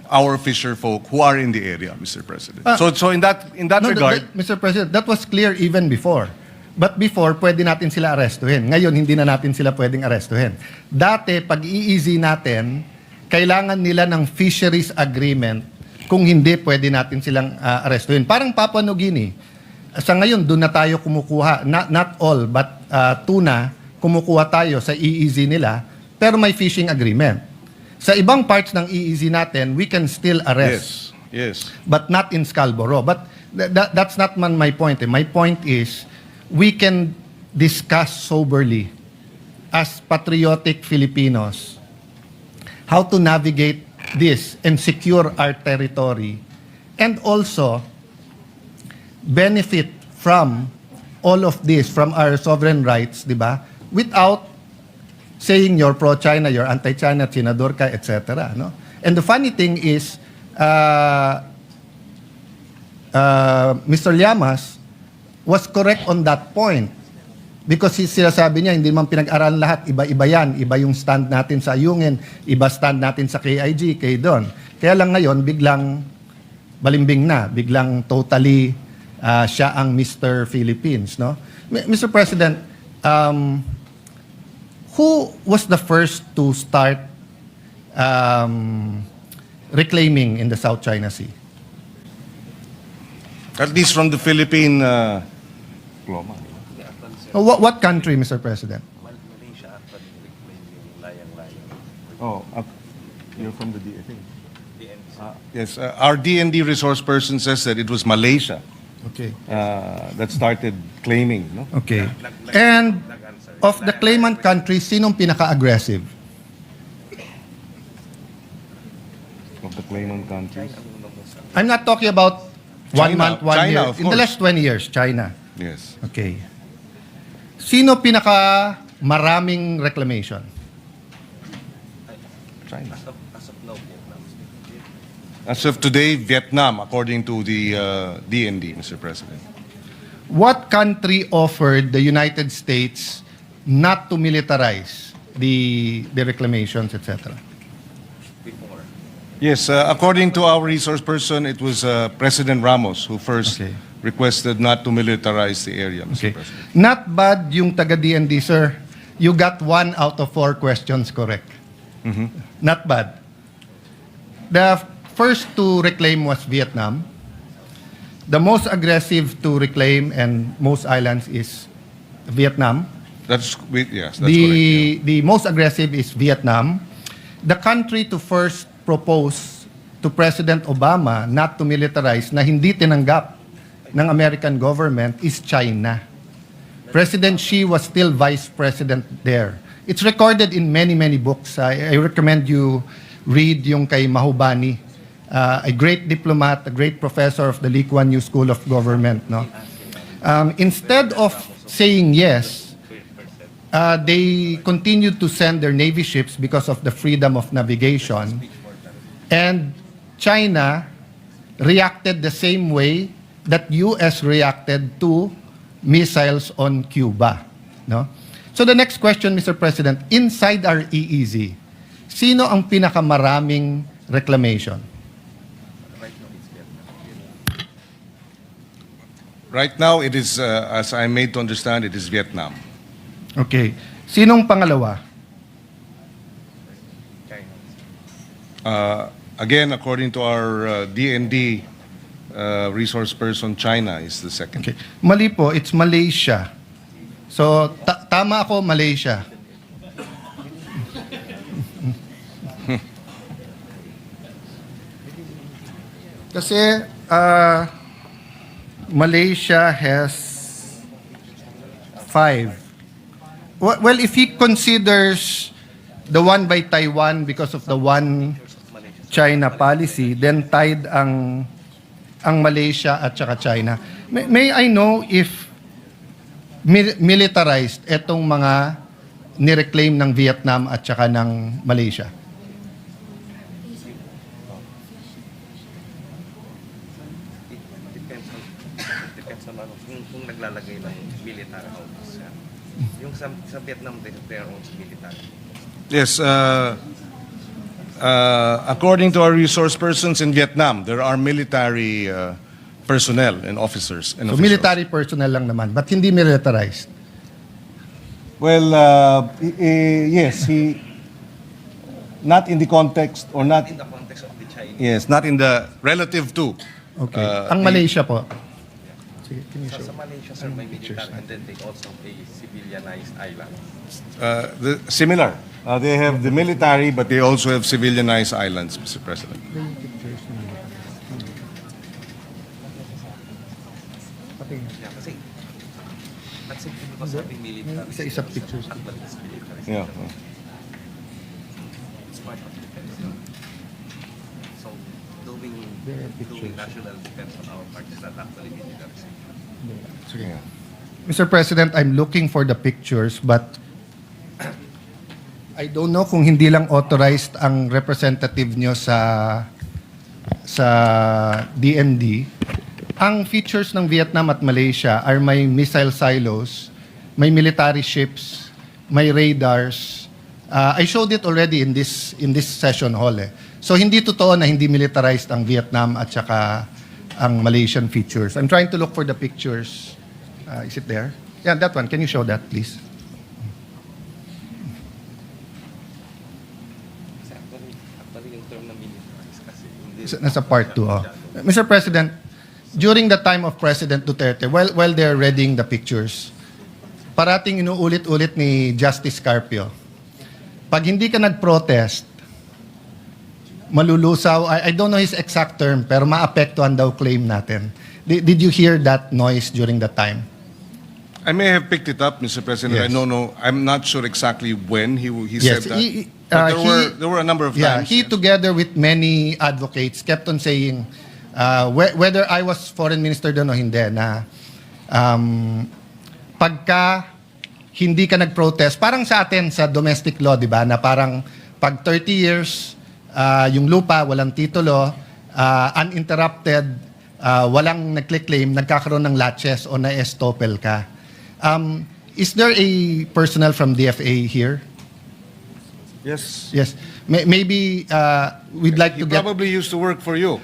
our fisher folk who are in the area, Mr. President. So in that regard, Mr. President, that was clear even before. But before, pwede natin sila arestuhin. Ngayon, hindi na natin sila pwedeng arestuhin. Dati, pag i-easy natin, kailangan nila ng fisheries agreement. Kung hindi, pwede natin silang arestuhin. Parang Papua New Guinea. Sa ngayon, doon na tayo kumukuha. Not all, but tuna, kumukuha tayo sa EEZ nila, pero may fishing agreement. Sa ibang parts ng EEZ natin, we can still arrest. yes. But not in Scarborough. But that's not my point. My point is, we can discuss soberly as patriotic Filipinos how to navigate this and secure our territory and also benefit from all of this, from our sovereign rights, di ba? Without saying you're pro-China, you're anti-China, Chinador ka, etc. No? And the funny thing is, Mr. Llamas was correct on that point. Because sila sabi niya, hindi man pinag-aralan lahat, iba-iba yan. Iba yung stand natin sa Ayungin, iba stand natin sa KIG, kay Don. Kaya lang ngayon, biglang balimbing na, biglang totally siya ang Mr. Philippines. No? Mr. President, who was the first to start reclaiming in the South China Sea? At least from the Philippine What country, Mr. President? Oh, you're from the DFA. Yes, our DND resource person says that it was Malaysia Okay. that started claiming, no? Okay. And of the claimant countries, sinong pinaka-aggressive? Of the claimant countries. I'm not talking about 1 China. month, 1 China, year. of In the course. last 20 years, China. Yes. Okay. Sino pinaka-maraming reclamation? China. As of today, Vietnam, according to the DND, Mr. President. What country offered the United States not to militarize the reclamations, etc.? Yes, according to our resource person, it was President Ramos who first Okay. requested not to militarize the area, Mr. Okay. President. Not bad yung taga-DND, sir. You got 1 out of 4 questions correct. Not bad. The first to reclaim was Vietnam. The most aggressive to reclaim and most islands is Vietnam. Yes, that's correct. Yeah. The most aggressive is Vietnam. The country to first propose to President Obama not to militarize na hindi tinanggap ng American government is China. President Xi was still vice president there. It's recorded in many, many books. I recommend you read yung kay Mahubani, a great diplomat, a great professor of the Lee Kuan Yew School of Government. No? Instead of saying yes, they continued to send their Navy ships because of the freedom of navigation. And China reacted the same way that US reacted to missiles on Cuba. No? So the next question, Mr. President, inside our EEZ, sino ang pinakamaraming reclamation? Right now, it is, as I'm made to understand, it is Vietnam. Okay. Sinong pangalawa? Again, according to our DND resource person, China is the second. Okay. Mali po, it's Malaysia. So, tama ako, Malaysia. Kasi, Malaysia has 5. Well, if he considers the one by Taiwan because of the one China policy, then tied ang Malaysia at saka China. May I know if militarized etong mga nireclaim ng Vietnam at saka ng Malaysia? Depends naman kung naglalagay ng military officer. Yung sa Vietnam, they have their own military. Yes, according to our resource persons in Vietnam, there are military personnel and officers. And So officials. military personnel lang naman, but hindi militarized. Well, yes, not in the context or not. In the context of the Chinese, Yes, not in the relative to. Okay. Ang Malaysia po. sa Malaysia, sir, may military and then they also have a civilianized island. Similar. They have the military, but they also have civilianized islands, Mr. President. Yeah, kasi let's say kung masabing military, Isa-isa pictures. at least military. Yeah. It's part of defense. So doing national defense on our part is not actually military. Yeah. Mr. President, I'm looking for the pictures, but I don't know kung hindi lang authorized ang representative nyo sa DND. Ang features ng Vietnam at Malaysia are may missile silos, may military ships, may radars. I showed it already in this session hall. So hindi totoo na hindi militarized ang Vietnam at saka ang Malaysian features. I'm trying to look for the pictures. Is it there? Yeah, that one. Can you show that, please? Kasi actually yung term na military is kasi hindi Nasa part 2. Oh. Mr. President, during the time of President Duterte, while they're reading the pictures, parating inuulit-ulit ni Justice Carpio, pag hindi ka nag-protest, malulusaw, I don't know his exact term, pero maapektuhan daw claim natin. Did you hear that noise during that time? I may have picked it up, Mr. President. Yes. I don't know. I'm not sure exactly when he Yes, said that. he- But he- there were a number of Yeah, times. he yes. together with many advocates kept on saying, whether I was foreign minister doon o hindi, na pagka hindi ka nag-protest, parang sa atin sa domestic law, di ba, na parang pag 30 years, yung lupa, walang titulo, uninterrupted, walang nagclaim, nagkakaroon ng latches o na-estoppel ka. Is there a personnel from DFA here? Yes. Yes. Maybe we'd like He to get... probably used to work for you.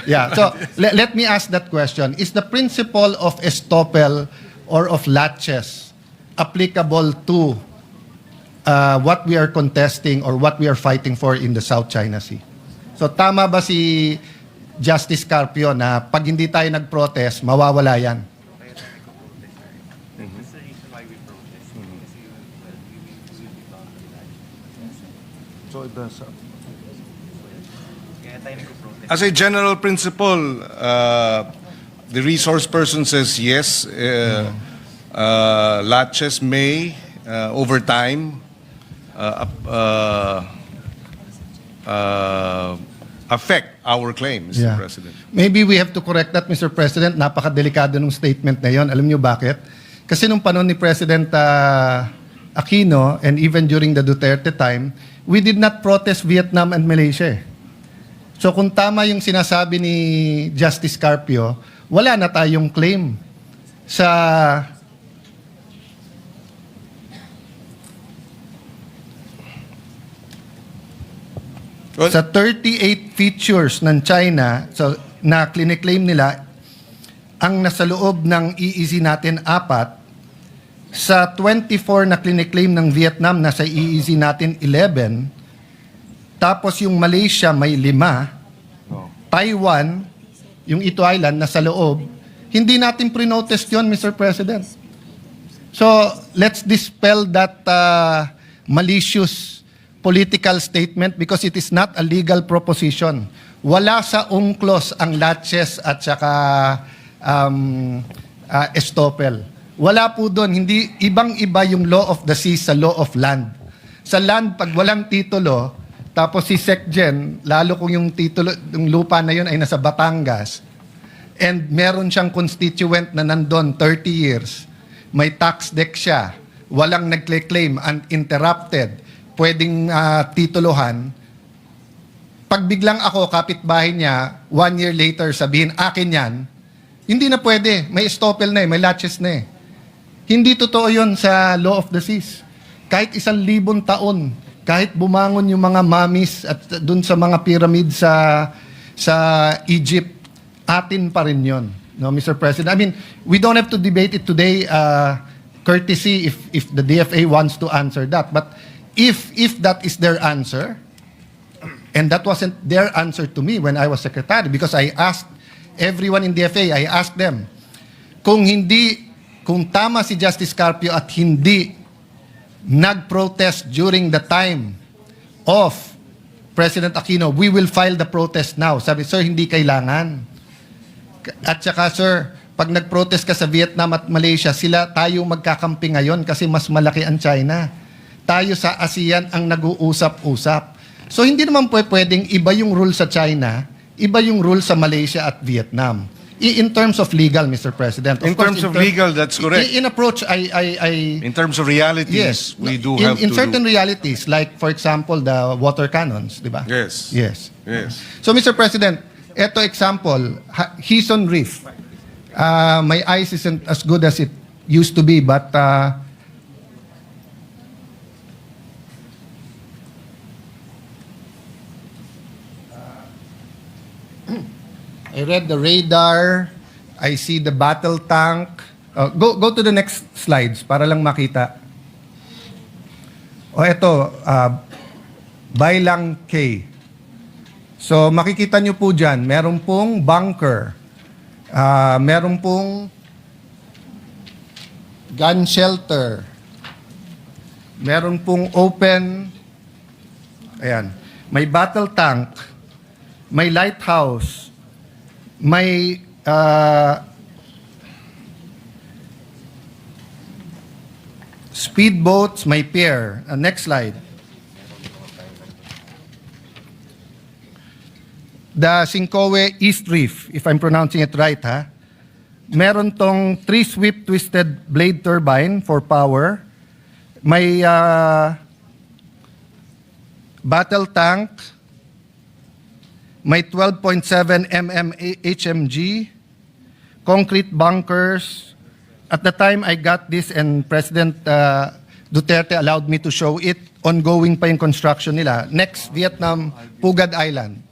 Yeah. So let me ask that question. Is the principle of estoppel or of latches applicable to what we are contesting or what we are fighting for in the South China Sea? So tama ba si Justice Carpio na pag hindi tayo nag-protest, mawawala yan? That's the reason why we protest. Kasi we will be bound. So it does. Kaya tayo nag-protest. As a general principle, the resource person says yes. Latches may, over time, affect our claim, Mr. Yeah. President. Maybe we have to correct that, Mr. President. Napakadelikado ng statement na yon. Alam niyo bakit? Kasi nung panahon ni President Aquino and even during the Duterte time, we did not protest Vietnam and Malaysia. So kung tama yung sinasabi ni Justice Carpio, wala na tayong claim sa Well- sa 38 features ng China, so, na clinic-claim nila, ang nasa loob ng EEZ natin 4, sa 24 na clinic-claim ng Vietnam, nasa EEZ natin 11, tapos yung Malaysia may 5, Taiwan, yung Ito Island, nasa loob, hindi natin pre-notice yun, Mr. President. So, let's dispel that malicious political statement because it is not a legal proposition. Wala sa UNCLOS ang laches at saka estoppel. Wala po doon. Hindi, ibang-iba yung law of the sea sa law of land. Sa land, pag walang titulo, tapos si SecGen, lalo kung yung titulo, yung lupa na yun ay nasa Batangas, and meron siyang constituent na nandun 30 years, may tax deck siya, walang nagkle-claim, uninterrupted, pwedeng tituluhan, pag biglang ako, kapitbahay niya, 1 year later, sabihin, akin yan, hindi na pwede. May estoppel na may latches na Hindi totoo yon sa law of the seas. Kahit 1,000 taon, kahit bumangon yung mga mummies at dun sa mga pyramid sa Egypt, atin pa rin yon, no, Mr. President. I mean, we don't have to debate it today, courtesy if the DFA wants to answer that. But if that is their answer, and that wasn't their answer to me when I was secretary, because I asked everyone in DFA, I asked them, kung tama si Justice Carpio at hindi nag-protest during the time of President Aquino, we will file the protest now. Sabi, sir, hindi kailangan. At saka, sir, pag nag-protest ka sa Vietnam at Malaysia, tayo magkakampi ngayon kasi mas malaki ang China. Tayo sa ASEAN ang nag-uusap-usap. So, hindi naman pwedeng iba yung rule sa China, iba yung rule sa Malaysia at Vietnam. In terms of legal, Mr. President. In terms of legal, that's correct. In approach, In terms of realities, yes, we do have in to certain realities, like for example, the water cannons, di ba? Yes. Yes. Yes. So, Mr. President, eto example, Hison Reef. My eyes isn't as good as it used to be, but I read the radar, I see the battle tank. Go to the next slides para lang makita. Eto, Bailang K. So makikita nyo po dyan, meron pong bunker, meron pong gun shelter, meron pong open, ayan, may battle tank, may lighthouse, may speedboats, may pier. Next slide. The Sincoe East Reef, if I'm pronouncing it right, ha? Meron tong 3-sweep twisted blade turbine for power. May battle tank. May 12.7 mm HMG. Concrete bunkers. At the time I got this and President Duterte allowed me to show it, ongoing pa yung construction nila. Next, Vietnam, Pugad Island.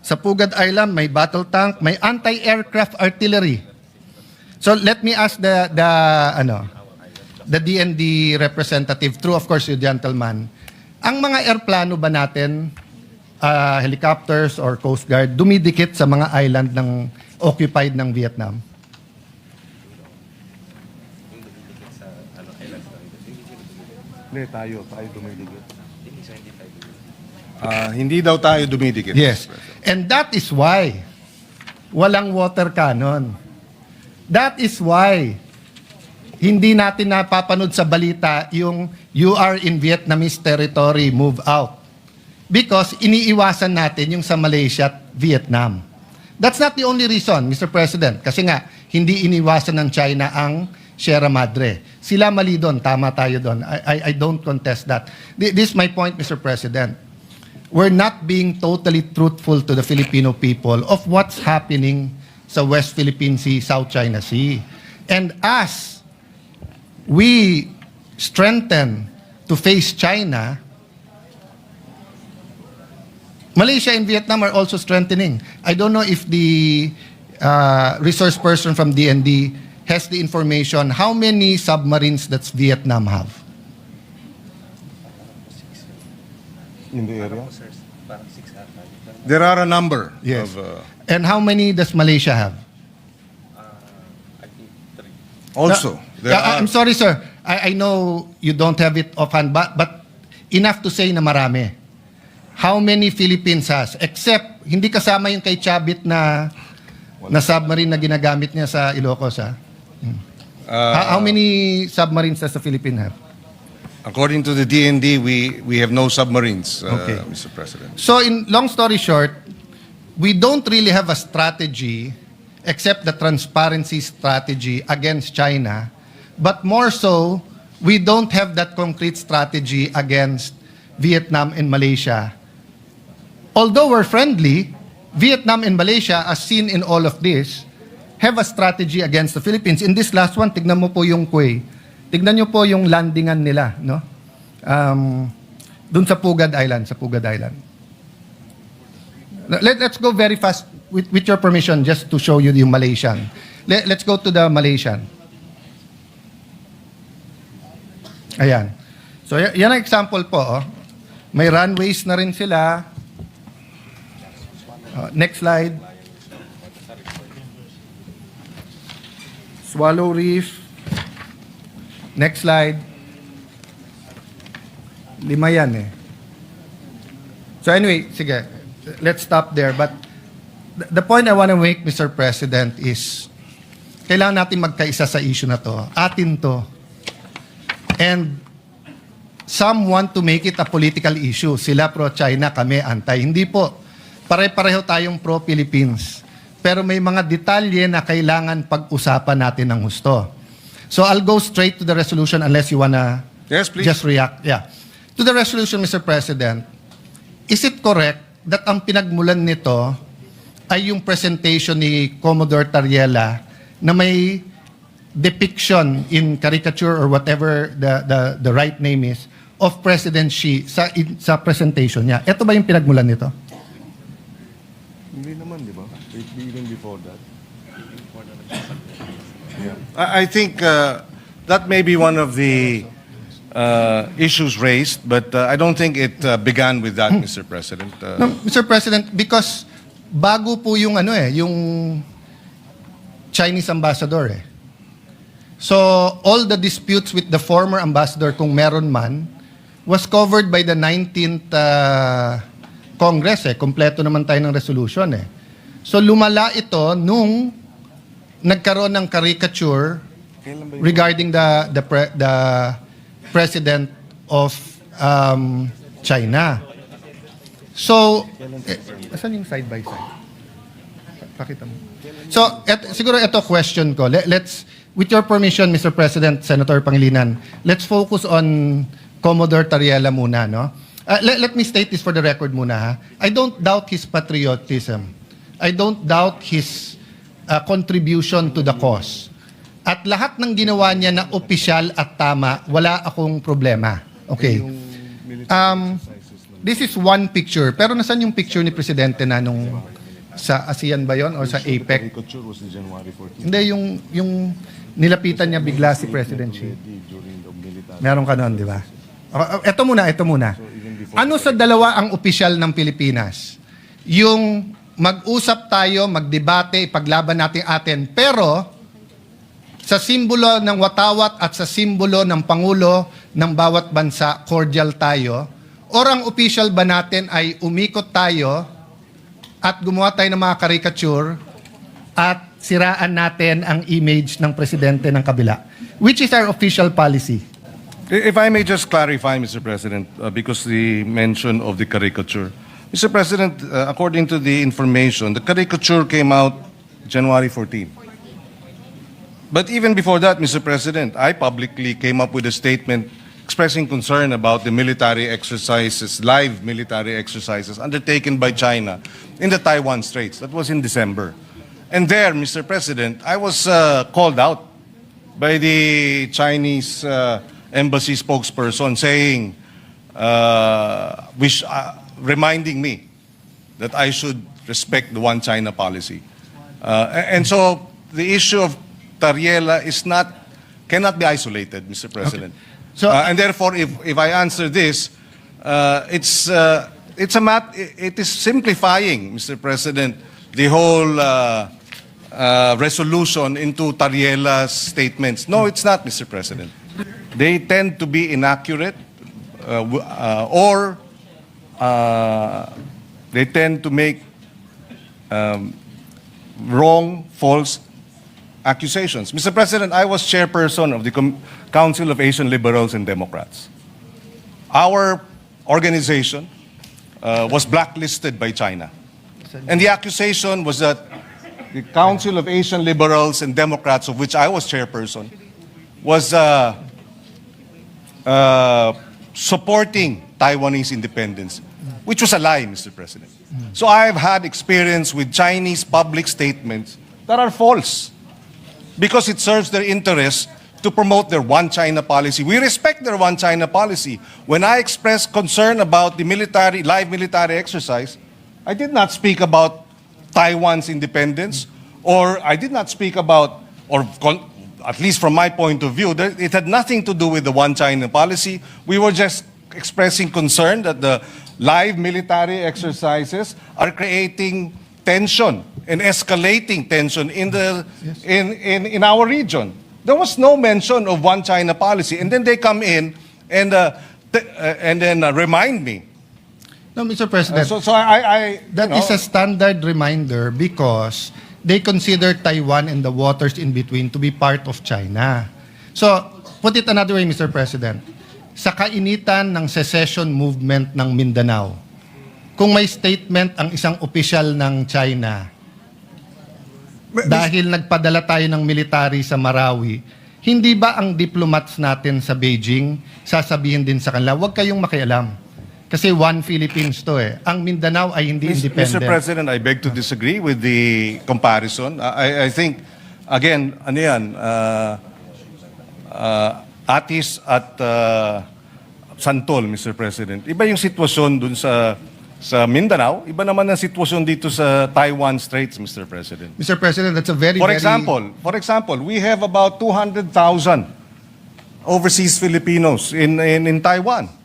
Sa Pugad Island, may battle tank, may anti-aircraft artillery. So let me ask the DND representative, through of course you gentleman, ang mga airplano ba natin, helicopters or Coast Guard, dumidikit sa mga island ng occupied ng Vietnam? Hindi, tayo dumidikit. Hindi daw tayo dumidikit. Yes. And that is why walang water cannon. That is why hindi natin napapanood sa balita yung you are in Vietnamese territory, move out. Because iniiwasan natin yung sa Malaysia at Vietnam. That's not the only reason, Mr. President. Kasi nga, hindi iniwasan ng China ang Sierra Madre. Sila mali doon, tama tayo doon. I don't contest that. This is my point, Mr. President. We're not being totally truthful to the Filipino people of what's happening sa West Philippine Sea, South China Sea. And as we strengthen to face China, Malaysia and Vietnam are also strengthening. I don't know if the resource person from DND has the information how many submarines does Vietnam have. In the area? Parang 6 ata. There are a number Yes. of And how many does Malaysia have? I think 3. also. There are, I'm sorry, sir. I know you don't have it offhand, but enough to say na marami. How many Philippines has? Except, hindi kasama yung kay Chabit na submarine na ginagamit niya sa Ilocos, ha? How many submarines does the Philippines have? according to the DND, we have no submarines, Okay. Mr. President. So, in long story short, we don't really have a strategy except the transparency strategy against China, but more so, we don't have that concrete strategy against Vietnam and Malaysia. Although we're friendly, Vietnam and Malaysia, as seen in all of this, have a strategy against the Philippines. In this last one, tignan mo po yung Quay. Tignan nyo po yung landingan nila, no? Dun sa Pugad Island, Let's go very fast with your permission just to show you yung Malaysian. Let's go to the Malaysian. Ayan. So yan ang example po. Oh. May runways na rin sila. Next slide. Swallow Reef. Next slide. 5 yan eh. So anyway, sige. Let's stop there. But the point I want to make, Mr. President, is kailangan natin magkaisa sa issue na to. Atin to. And some want to make it a political issue. Sila pro-China, kami anti. Hindi po. Pare-pareho tayong pro-Philippines. Pero may mga detalye na kailangan pag-usapan natin ng husto. So I'll go straight to the resolution unless you wanna Yes, please. just react. Yeah. To the resolution, Mr. President, is it correct that ang pinagmulan nito ay yung presentation ni Commodore Tariela na may depiction in caricature or whatever the right name is of President Xi sa presentation niya? Ito ba yung pinagmulan nito? Hindi naman, di ba? Even before that. Yeah. I think that may be one of the issues raised, but I don't think it began with that, Mr. President. No, Mr. President, because bago po yung yung Chinese ambassador eh. So, all the disputes with the former ambassador, kung meron man, was covered by the 19th Congress eh. Kompleto naman tayo ng resolution eh. So, lumala ito nung nagkaroon ng caricature regarding the president of China. So, asan yung side by side? Pakita mo. So, siguro ito question ko. Let's, with your permission, Mr. President, Senator Pangilinan, let's focus on Commodore Tariela muna, no? Let me state this for the record muna, ha? I don't doubt his patriotism. I don't doubt his contribution to the cause. At lahat ng ginawa niya na opisyal at tama, wala akong problema. Okay. This is one picture. Pero nasan yung picture ni Presidente na nung sa ASEAN ba yon o sa APEC? Hindi, yung nilapitan niya bigla si President Xi. Meron ka nun, di ba? Ito muna. Ano sa dalawa ang opisyal ng Pilipinas? Yung mag-usap tayo, magdebate, ipaglaban natin atin, pero sa simbolo ng watawat at sa simbolo ng Pangulo ng bawat bansa, cordial tayo, or ang official ba natin ay umikot tayo at gumawa tayo ng mga caricature at siraan natin ang image ng presidente ng kabila? Which is our official policy? If I may just clarify, Mr. President, because the mention of the caricature. Mr. President, according to the information, the caricature came out January 14. But even before that, Mr. President, I publicly came up with a statement expressing concern about the military exercises, live military exercises undertaken by China in the Taiwan Straits. That was in December. And there, Mr. President, I was called out by the Chinese embassy spokesperson saying, reminding me that I should respect the one China policy. And so the issue of Tariela cannot be isolated, Mr. President. So- And therefore, if I answer this, it is simplifying, Mr. President, the whole resolution into Tariela's statements. No, it's not, Mr. President. They tend to be inaccurate or they tend to make wrong, false accusations. Mr. President, I was chairperson of the Council of Asian Liberals and Democrats. Our organization was blacklisted by China. And the accusation was that the Council of Asian Liberals and Democrats, of which I was chairperson, was supporting Taiwanese independence, which was a lie, Mr. President. So I've had experience with Chinese public statements that are false because it serves their interests to promote their one China policy. We respect their one China policy. When I expressed concern about the live military exercise, I did not speak about Taiwan's independence, or I did not speak about, at least from my point of view, it had nothing to do with the one China policy. We were just expressing concern that the live military exercises are creating tension and escalating tension in our region. There was no mention of one China policy, and then they come in and then remind me. No, Mr. President. That is a standard reminder because they consider Taiwan and the waters in between to be part of China. So, put it another way, Mr. President. Sa kainitan ng secession movement ng Mindanao, kung may statement ang isang opisyal ng China dahil nagpadala tayo ng military sa Marawi, hindi ba ang diplomats natin sa Beijing sasabihin din sa kanila, huwag kayong makialam? Kasi one Philippines to eh. Ang Mindanao ay hindi independent. Mr. President, I beg to disagree with the comparison. I think, again, ano yan, Atis at Santol, Mr. President. Iba yung sitwasyon dun sa Mindanao, iba naman ang sitwasyon dito sa Taiwan Straits, Mr. President. Mr. President, that's a very, For example, we have about 200,000 overseas Filipinos in Taiwan.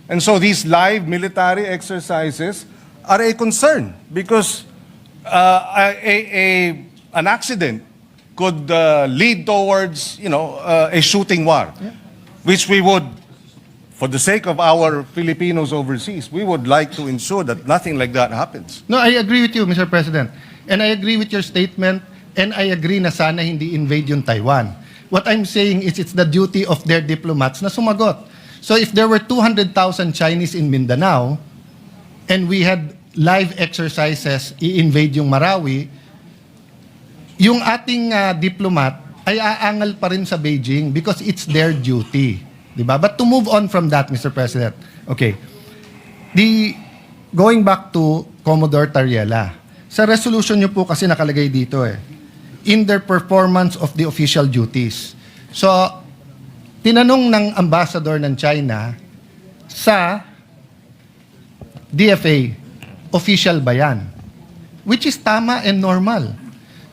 And so these live military exercises are a concern because an accident could lead towards, a shooting war, which we would, for the sake of our Filipinos overseas, we would like to ensure that nothing like that happens. No, I agree with you, Mr. President. And I agree with your statement, and I agree na sana hindi invade yung Taiwan. What I'm saying is it's the duty of their diplomats na sumagot. So if there were 200,000 Chinese in Mindanao, and we had live exercises, i-invade yung Marawi, yung ating diplomat ay aangal pa rin sa Beijing because it's their duty. Diba? But to move on from that, Mr. President, okay, going back to Commodore Tariela, sa resolution nyo po kasi nakalagay dito in their performance of the official duties. So, tinanong ng ambassador ng China sa DFA, official ba yan? Which is tama and normal.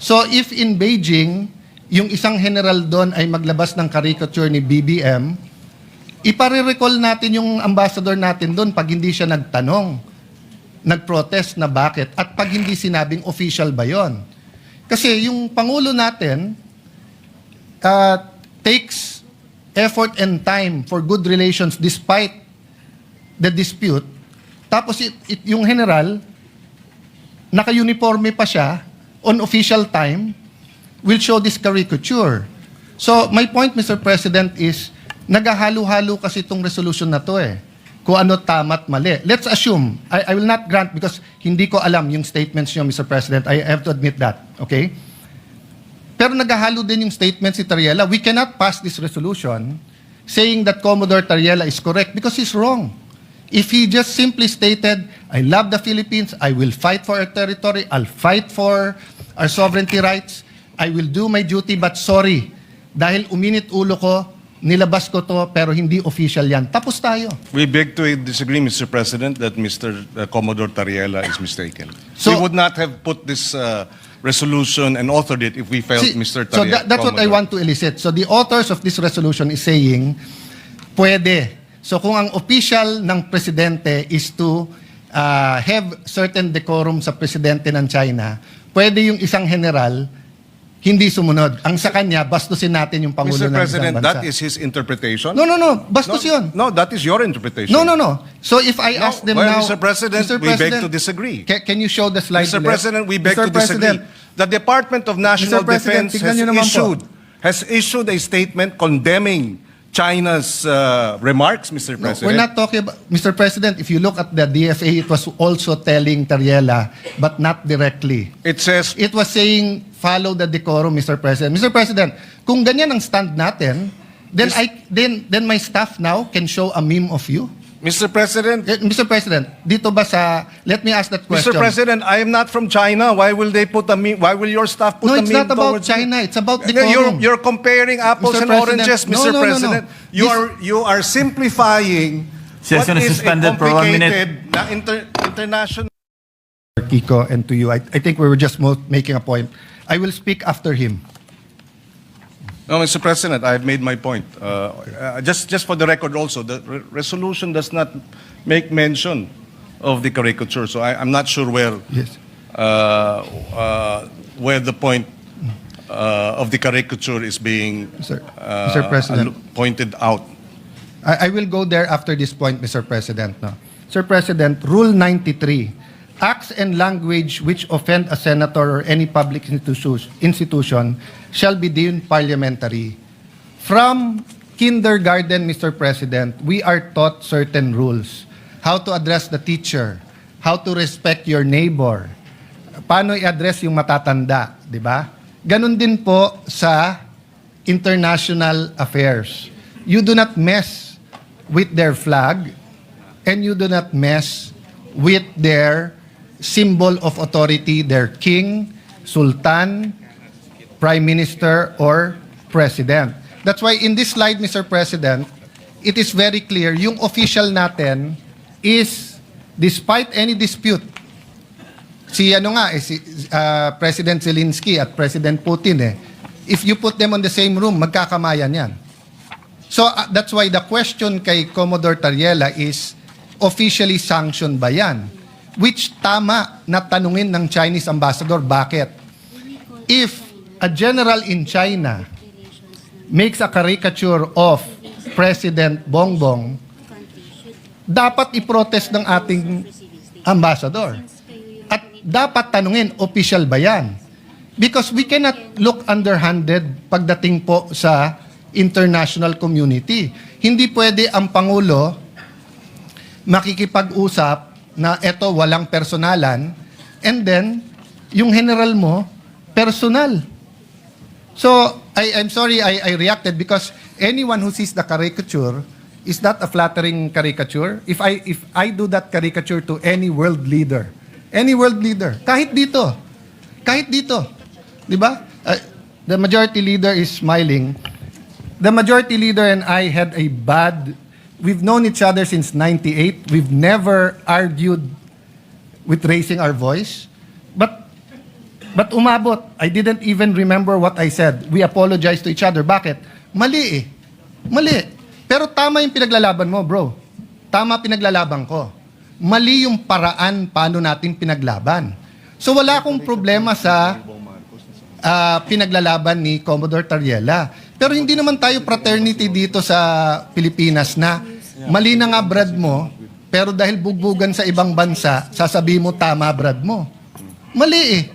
So if in Beijing, yung isang general doon ay maglabas ng caricature ni BBM, ipare-recall natin yung ambassador natin doon pag hindi siya nagtanong, nag-protest na bakit, at pag hindi sinabing official ba yon. Kasi yung Pangulo natin takes effort and time for good relations despite the dispute. Tapos yung general, naka-uniforme pa siya, on official time, will show this caricature. So, my point, Mr. President, is naghahalo-halo kasi itong resolution na to kung ano tama at mali. Let's assume, I will not grant because hindi ko alam yung statements niyo, Mr. President. I have to admit that. Okay? Pero naghahalo din yung statement si Tariela. We cannot pass this resolution saying that Commodore Tariela is correct because he's wrong. If he just simply stated, I love the Philippines, I will fight for our territory, I'll fight for our sovereignty rights, I will do my duty, but sorry, dahil uminit ulo ko, nilabas ko to pero hindi official yan. Tapos tayo. We beg to disagree, Mr. President, that Mr. Commodore Tariela is mistaken. So- we would not have put this resolution and authored it if we felt See, Mr. so Tariela. that's what I want to elicit. So the authors of this resolution is saying, pwede. So kung ang official ng presidente is to have certain decorum sa presidente ng China, pwede yung isang general hindi sumunod. Ang sa kanya, bastusin natin yung Pangulo Mr. ng President, isang bansa. that is his interpretation? No. Bastos yun. No, that is your interpretation. No. So if I ask them well, now... Mr. President, we beg to disagree. Can you show the slide? Mr. ulit? President, we beg Mr. to disagree. President, The Department of National Mr. President, Defense tignan nyo naman po. has issued a statement condemning China's remarks, Mr. No, President. we're not talking about... Mr. President, if you look at the DFA, it was also telling Tariela, but not directly. It says, It was saying, follow the decorum, Mr. President. Mr. President, kung ganyan ang stand natin, then my staff now can show a meme of you. Mr. President, Mr. President, dito ba sa... Let me ask that question. Mr. President, I am not from China. Why will they put a meme? Why will your staff put No, a it's meme not about towards me? China. It's about You're, decorum. you're comparing apples Mr. and President, oranges, no, Mr. no, no, no. President. You are simplifying Session what is is a suspended for 1 minute. Uh, complicated international. Kiko, and to you, I think we were just making a point. I will speak after him. No, Mr. President, I've made my point. Just for the record also, the resolution does not make mention of the caricature, so I'm not sure where Yes. where the point of the caricature is being Mr. President. pointed out. I will go there after this point, Mr. President. No. Sir President, Rule 93, acts and language which offend a senator or any public institution shall be deemed parliamentary. From kindergarten, Mr. President, we are taught certain rules. How to address the teacher, how to respect your neighbor, paano i-address yung matatanda, di ba? Ganon din po sa international affairs. You do not mess with their flag and you do not mess with their symbol of authority, their king, sultan, prime minister, or president. That's why in this slide, Mr. President, it is very clear, yung official natin is, despite any dispute, si President Zelensky at President Putin, if you put them on the same room, magkakamayan yan. So that's why the question kay Commodore Tariela is, officially sanctioned ba yan? Which tama na tanungin ng Chinese ambassador, bakit? If a general in China makes a caricature of President Bongbong, dapat i-protest ng ating ambassador. At dapat tanungin, official ba yan? Because we cannot look underhanded pagdating po sa international community. Hindi pwede ang Pangulo makikipag-usap na eto walang personalan and then yung general mo, personal. So, I'm sorry I reacted because anyone who sees the caricature is that a flattering caricature? If I do that caricature to any world leader, kahit dito, di ba? The majority leader is smiling. The majority leader and I had a we've known each other since 98. We've never argued with raising our voice. But umabot. I didn't even remember what I said. We apologized to each other. Bakit? Mali. Pero tama yung pinaglalaban mo, bro. Tama pinaglalaban ko. Mali yung paraan paano natin pinaglaban. So wala akong problema sa pinaglalaban ni Commodore Tariela. Pero hindi naman tayo fraternity dito sa Pilipinas na mali na nga brad mo, pero dahil bugbugan sa ibang bansa, sasabihin mo tama brad mo. Mali.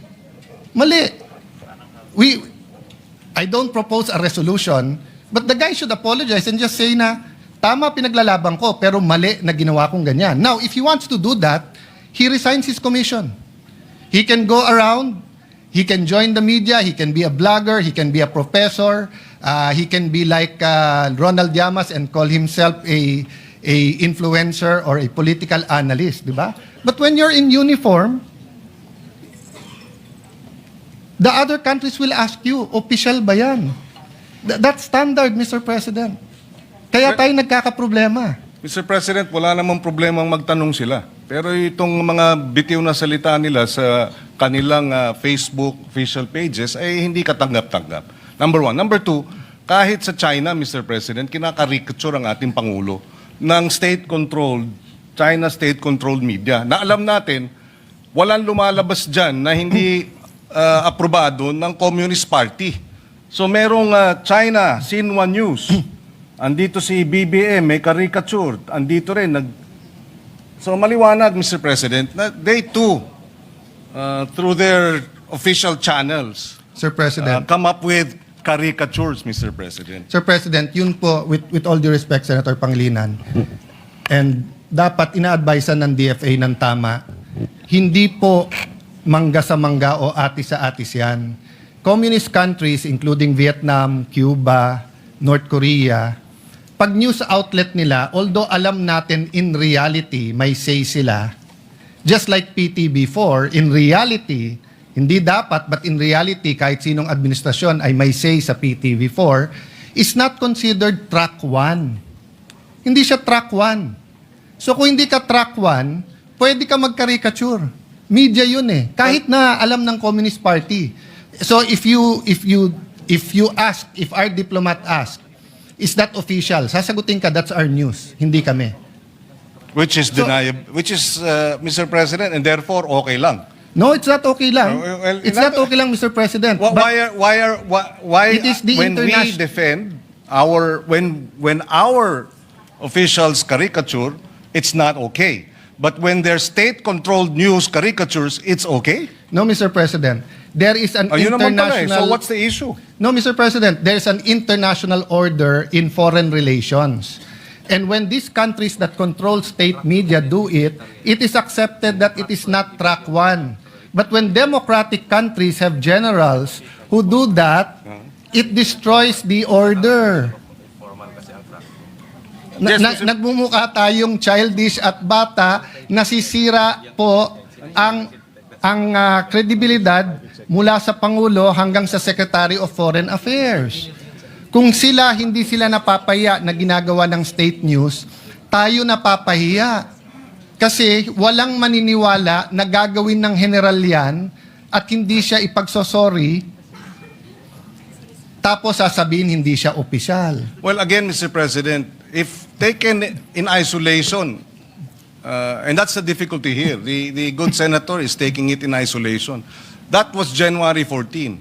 I don't propose a resolution, but the guy should apologize and just say na, tama pinaglalaban ko, pero mali na ginawa kong ganyan. Now, if he wants to do that, he resigns his commission. He can go around, he can join the media, he can be a blogger, he can be a professor, he can be like Ronald Llamas and call himself a influencer or a political analyst, di ba? But when you're in uniform, the other countries will ask you, official ba yan? That's standard, Mr. President. Kaya tayo nagkakaproblema. Mr. President, wala namang problemang magtanong sila. Pero itong mga bitiw na salita nila sa kanilang Facebook official pages ay hindi katanggap-tanggap. Number one. Number two, kahit sa China, Mr. President, kinakarikature ang ating Pangulo ng China state-controlled media. Na alam natin, walang lumalabas dyan na hindi aprobado ng Communist Party. So merong China, Xinhua News. Andito si BBM, may caricature. Andito rin. So maliwanag, Mr. President, na they too, through their official channels, Sir President. come up with caricatures, Mr. President. Sir President, yun po, with all due respect, Senator Pangilinan, and dapat ina-advisean ng DFA ng tama, hindi po mangga sa mangga o atis sa atis yan. Communist countries, including Vietnam, Cuba, North Korea, pag news outlet nila, although alam natin in reality, may say sila, just like PTB4, in reality, hindi dapat, but in reality, kahit sinong administrasyon ay may say sa PTV4, is not considered track 1. Hindi siya track 1. So kung hindi ka track 1, pwede ka mag-caricature. Media yun eh. Kahit na alam ng Communist Party. So if our diplomat ask, is that official? Sasagutin ka, that's our news. Hindi kami. Which is deniable, Mr. President, and therefore okay lang. No, it's not okay lang. Well, It's not okay lang, Mr. President. But Why It is the when we international- defend when our officials caricature, it's not okay. But when their state-controlled news caricatures, it's okay? No, Mr. President. There is an Ayun naman pala eh. international... So what's the issue? No, Mr. President, there's an international order in foreign relations. And when these countries that control state media do it, it is accepted that it is not track 1. But when democratic countries have generals who do that, it destroys the order. Yes, Mr. Nagmumukha tayong childish at bata, nasisira po ang kredibilidad mula sa Pangulo hanggang sa Secretary of Foreign Affairs. Kung hindi sila napapahiya na ginagawa ng state news, tayo napapahiya. Kasi walang maniniwala na gagawin ng general yan at hindi siya ipagsosorry, tapos sasabihin hindi siya opisyal. Well, again, Mr. President, if taken in isolation, and that's the difficulty here, the good senator is taking it in isolation. That was January 14.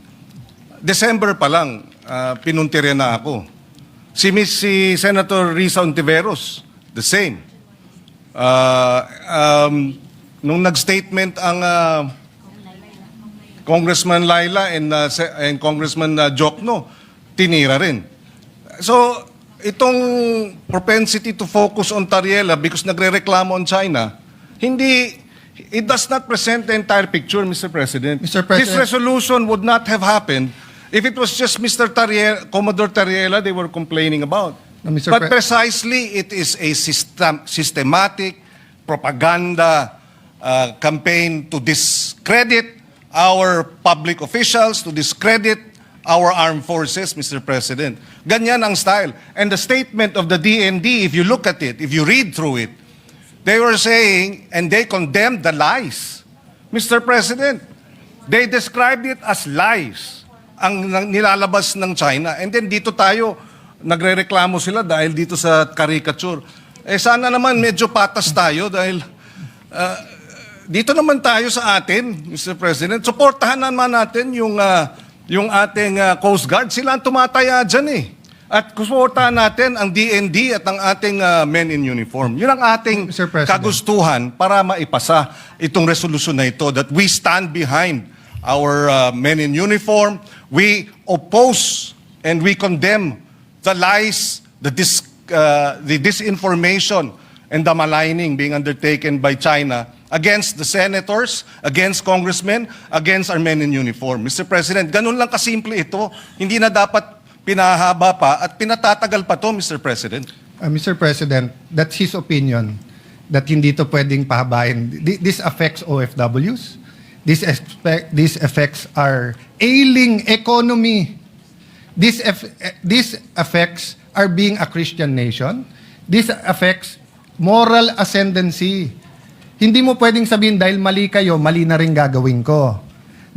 December pa lang, pinuntirya na ako. Si Senator Risa Ontiveros, the same. Nung nag-statement ang Congressman Laila and Congressman Jokno, tinira rin. So, itong propensity to focus on Tariela because nagre-reklamo on China, it does not present the entire picture, Mr. President. Mr. President. This resolution would not have happened if it was just Mr. Tariela, Commodore Tariela they were complaining about. No, Mr. But precisely, it is a systematic propaganda campaign to discredit our public officials, to discredit our armed forces, Mr. President. Ganyan ang style. And the statement of the DND, if you look at it, if you read through it, they were saying, and they condemned the lies. Mr. President, they described it as lies, ang nilalabas ng China. And then dito tayo, nagre-reklamo sila dahil dito sa caricature. Sana naman medyo patas tayo dahil dito naman tayo sa atin, Mr. President. Suportahan naman natin yung ating Coast Guard. Sila ang tumataya dyan eh. At suportahan natin ang DND at ang ating men in uniform. Yun ang ating Mr. President. kagustuhan para maipasa itong resolusyon na ito that we stand behind our men in uniform. We oppose and we condemn the lies, the disinformation, and the maligning being undertaken by China against the senators, against congressmen, against our men in uniform. Mr. President, ganun lang kasimple ito. Hindi na dapat pinahaba pa at pinatatagal pa to, Mr. President. Mr. President, that's his opinion that hindi to pwedeng pahabain. This affects OFWs. This affects our ailing economy. This affects our being a Christian nation. This affects moral ascendancy. Hindi mo pwedeng sabihin dahil mali kayo, mali na rin gagawin ko.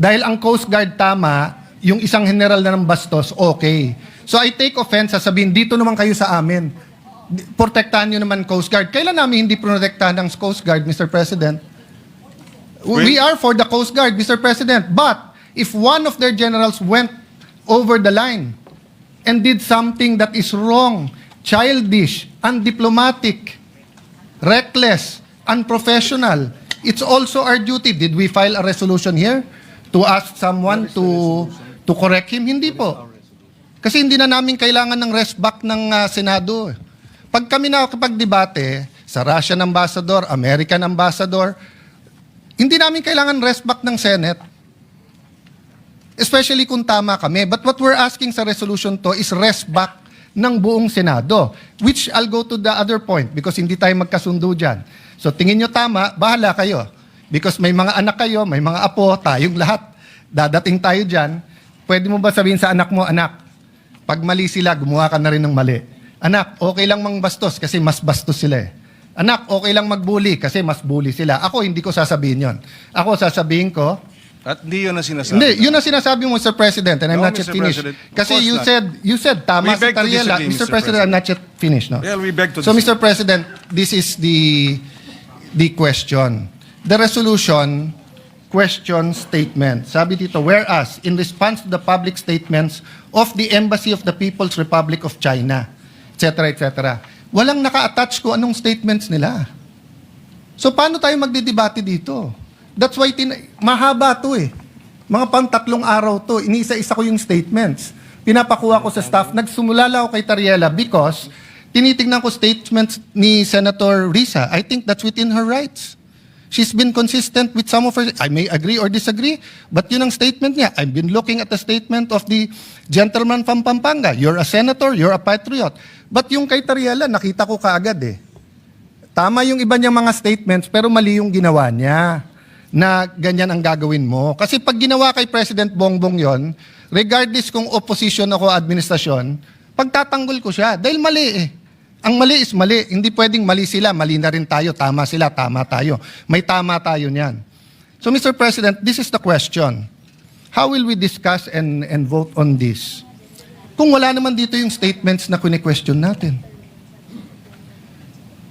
Dahil ang Coast Guard tama, yung isang general na ng bastos, okay. So I take offense sa sabihin, dito naman kayo sa amin. Protektahan nyo naman Coast Guard. Kailan namin hindi protektahan ng Coast Guard, Mr. President? We are for the Coast Guard, Mr. President. But if one of their generals went over the line and did something that is wrong, childish, undiplomatic, reckless, unprofessional, it's also our duty. Did we file a resolution here to ask someone to correct him? Hindi po. Kasi hindi na namin kailangan ng rest back ng Senado. Pag kami nakakapagdebate sa Russian ambassador, American ambassador, hindi namin kailangan rest back ng Senate. Especially kung tama kami. But what we're asking sa resolution to is rest back ng buong Senado. Which I'll go to the other point because hindi tayo magkasundo dyan. So tingin nyo tama, bahala kayo. Because may mga anak kayo, may mga apo, tayong lahat. Dadating tayo dyan. Pwede mo ba sabihin sa anak mo, anak, pag mali sila, gumawa ka na rin ng mali. Anak, okay lang mang bastos kasi mas bastos sila eh. Anak, okay lang magbully kasi mas bully sila. Ako, hindi ko sasabihin yon. Ako, sasabihin ko, At hindi yun ang sinasabi. hindi, yun ang sinasabi mo, Mr. President, and I'm No, not yet Mr. finished. President, of Kasi course you said, tama We si beg to Tariela. disagree, Mr. Mr. President, I'm not yet finished, no? Well, we beg to So, disagree. Mr. President, this is the question. The resolution question statement. Sabi dito, whereas, in response to the public statements of the Embassy of the People's Republic of China, etc., etc., walang naka-attach ko anong statements nila. So, paano tayo magdidebate dito? That's why, mahaba to eh. Mga pang 3 araw to, iniisa-isa ko yung statements. Pinapakuha ko sa staff. Nagsumulala ako kay Tariela because tinitingnan ko statements ni Senator Risa. I think that's within her rights. She's been consistent with some of her, I may agree or disagree, but yun ang statement niya. I've been looking at the statement of the gentleman from Pampanga. You're a senator, you're a patriot. But yung kay Tariela, nakita ko kaagad eh. Tama yung iba niyang mga statements, pero mali yung ginawa niya na ganyan ang gagawin mo. Kasi pag ginawa kay President Bongbong yon, regardless kung opposition ako o administrasyon, pagtatanggol ko siya. Dahil mali eh. Ang mali is mali. Hindi pwedeng mali sila, mali na rin tayo. Tama sila, tama tayo. May tama tayo niyan. So Mr. President, this is the question. How will we discuss and vote on this? Kung wala naman dito yung statements na kuni-question natin.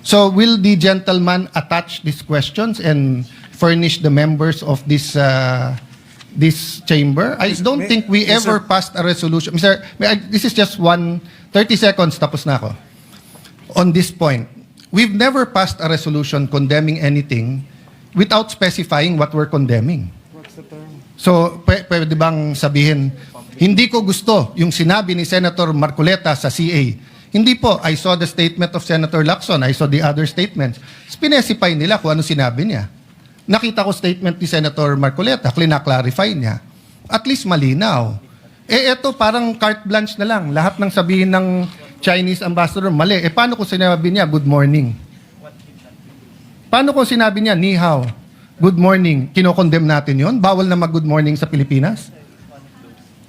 So will the gentleman attach these questions and furnish the members of this chamber? I don't think we ever passed a resolution. Mr. This is just 30 seconds, tapos na ako. On this point, we've never passed a resolution condemning anything without specifying what we're condemning. So, pwede bang sabihin, hindi ko gusto yung sinabi ni Senator Marcoleta sa CA. Hindi po, I saw the statement of Senator Lacson, I saw the other statements. Specify nila kung ano sinabi niya. Nakita ko statement ni Senator Marcoleta, clarify niya. At least malinaw. Eto parang carte blanche na lang. Lahat ng sabihin ng Chinese ambassador, mali. Paano kung sinabi niya, good morning? Paano kung sinabi niya, ni hao, good morning? Kinokondemn natin yon? Bawal na mag-good morning sa Pilipinas?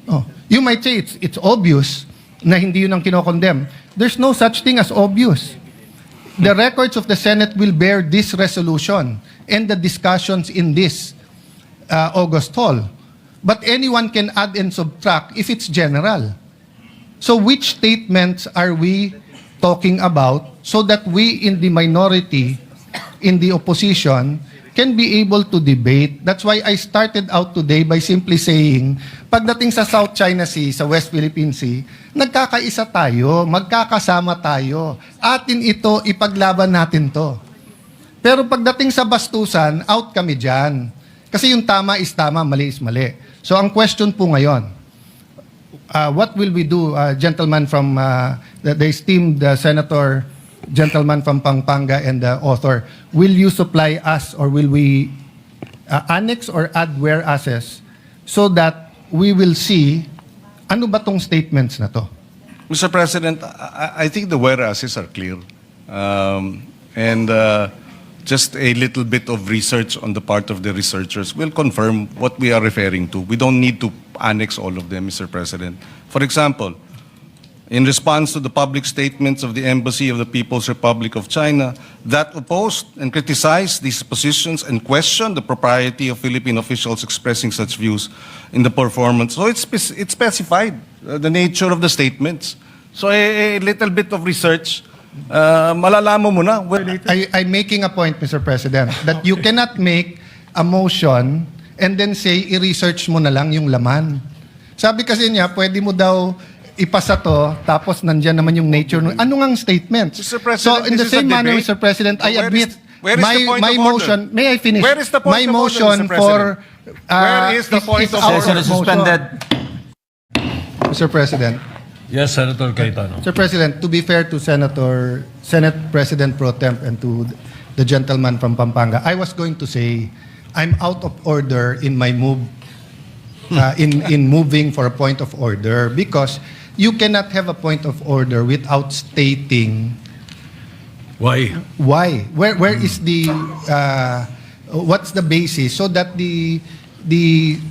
Oh. You might say it's obvious na hindi yun ang kinokondemn. There's no such thing as obvious. The records of the Senate will bear this resolution and the discussions in this August Hall. But anyone can add and subtract if it's general. So which statements are we talking about so that we in the minority, in the opposition, can be able to debate? That's why I started out today by simply saying, pagdating sa South China Sea, sa West Philippine Sea, nagkakaisa tayo, magkakasama tayo. Atin ito, ipaglaban natin to. Pero pagdating sa bastusan, out kami dyan. Kasi yung tama is tama, mali is mali. So ang question po ngayon, what will we do, gentleman from the esteemed senator, gentleman from Pampanga and the author, will you supply us or will we annex or add whereases so that we will see ano ba tong statements na to? Mr. President, I think the whereases are clear. Just a little bit of research on the part of the researchers will confirm what we are referring to. We don't need to annex all of them, Mr. President. For example, in response to the public statements of the Embassy of the People's Republic of China that opposed and criticized these positions and questioned the propriety of Philippine officials expressing such views in the performance. So it's specified, the nature of the statements. So a little bit of research, malalaman mo na. I'm making a point, Mr. President, that you cannot make a motion and then say, i-research mo na lang yung laman. Sabi kasi niya, pwede mo daw ipasa to, tapos nandyan naman yung nature. Ano ngang statement? Mr. President, So in the this is a same manner, debate. Mr. President, I Where admit, where is the point my of order? motion, may I finish? Where is the point my of order, motion Mr. for... Where is the point of our order? Session is suspended. Mr. President, Yes, Senator Cayetano. Mr. President, to be fair to Senate President Pro Temp and to the gentleman from Pampanga, I was going to say I'm out of order in my move, in moving for a point of order because you cannot have a point of order without stating Why? why. Where is the what's the basis so that the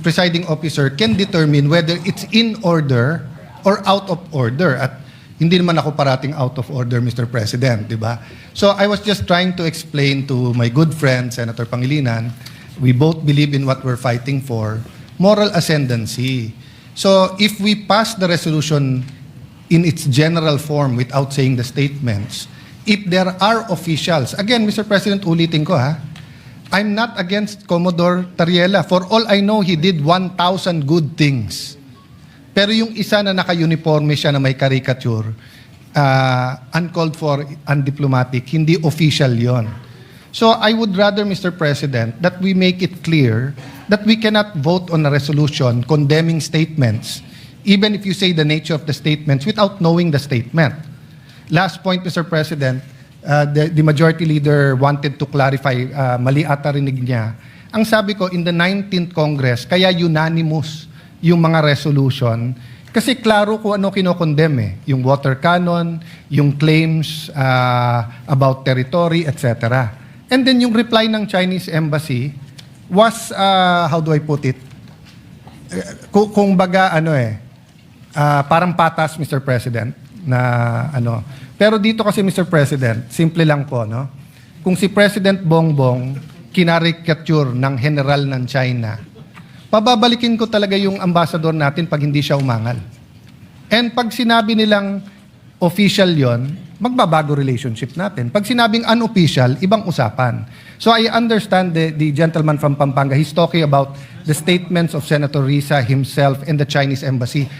presiding officer can determine whether it's in order or out of order. At hindi naman ako parating out of order, Mr. President, di ba? So I was just trying to explain to my good friend, Senator Pangilinan, we both believe in what we're fighting for, moral ascendancy. So if we pass the resolution in its general form without saying the statements, if there are officials, again, Mr. President, ulitin ko ha, I'm not against Commodore Tariela. For all I know, he did 1,000 good things. Pero yung isa na naka-uniforme siya na may caricature, uncalled for, undiplomatic, hindi official yon. So I would rather, Mr. President, that we make it clear that we cannot vote on a resolution condemning statements, even if you say the nature of the statements without knowing the statement. Last point, Mr. President, the majority leader wanted to clarify, mali ata rinig niya. Ang sabi ko, in the 19th Congress, kaya unanimous yung mga resolution, kasi klaro kung ano kinokondem eh. Yung water cannon, yung claims about territory, etc. And then yung reply ng Chinese embassy was, how do I put it? Kung baga, parang patas, Mr. President, na ano. Pero dito kasi, Mr. President, simple lang po, no? Kung si President Bongbong kinarikature ng general ng China, pababalikin ko talaga yung ambassador natin pag hindi siya umangal. And pag sinabi nilang official yon, magbabago relationship natin. Pag sinabing unofficial, ibang usapan. So I understand the gentleman from Pampanga, he's talking about the statements of Senator Risa himself and the Chinese embassy.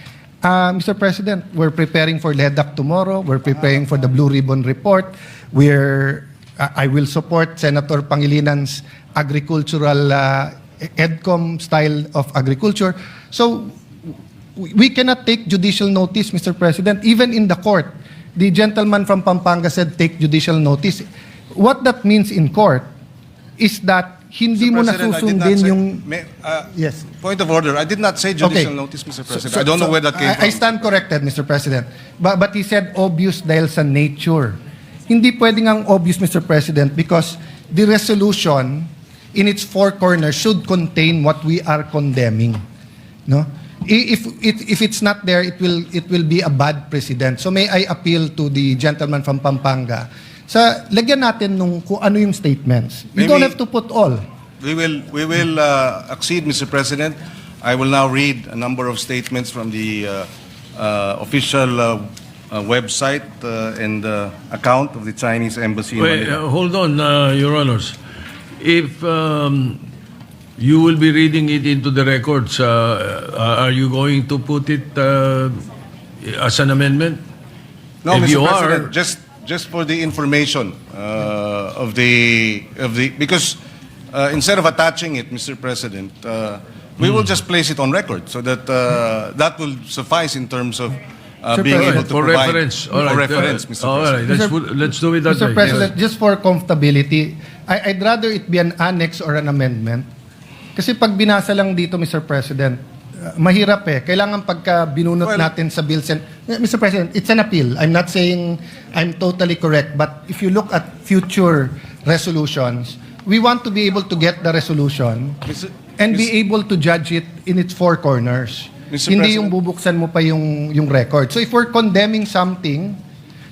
Mr. President, we're preparing for LEDAC tomorrow. We're preparing for the Blue Ribbon Report. I will support Senator Pangilinan's agricultural EDCOM style of agriculture. So we cannot take judicial notice, Mr. President. Even in the court, the gentleman from Pampanga said take judicial notice. What that means in court is that hindi Mr. mo President, nasusundin yung... Yes. Point of order. I did not say judicial notice, Mr. President. I don't know where that came from. I stand corrected, Mr. President. But he said obvious dahil sa nature. Hindi pwedeng ang obvious, Mr. President, because the resolution in its four corners should contain what we are condemning. No? If it's not there, it will be a bad precedent. So may I appeal to the gentleman from Pampanga, lagyan natin nung kung ano yung statements. You don't have to put all. We will accede, Mr. President. I will now read a number of statements from the official website and account of the Chinese embassy in Wait, Manila. hold on, Your Honors. If you will be reading it into the records, are you going to put it as an amendment? No, If Mr. you President, are- just for the information of the because instead of attaching it, Mr. President, we will just place it on record so that that will suffice in terms of being able to For provide reference. All for right. reference, Mr. All right. President. Let's do it that Mr. way. President, just for comfortability, I'd rather it be an annex or an amendment. Kasi pag binasa lang dito, Mr. President, mahirap eh. Kailangan pagka binunot natin sa bills. Mr. President, it's an appeal. I'm not saying I'm totally correct. But if you look at future resolutions, we want to be able to get the resolution and be able to judge it in its four corners. Mr. Hindi President. yung bubuksan mo pa yung record. So if we're condemning something,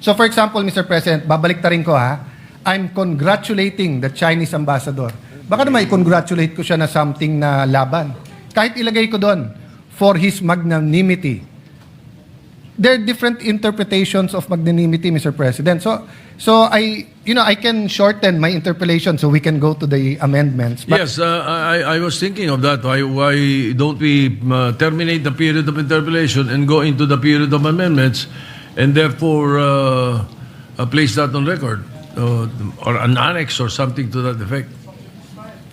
so for example, Mr. President, babalik ta rin ko ha, I'm congratulating the Chinese ambassador. Baka naman i-congratulate ko siya na something na laban. Kahit ilagay ko doon, for his magnanimity. There are different interpretations of magnanimity, Mr. President. So I can shorten my interpolation so we can go to the amendments. But Yes, I was thinking of that. Why don't we terminate the period of interpellation and go into the period of amendments, and therefore place that on record or an annex or something to that effect?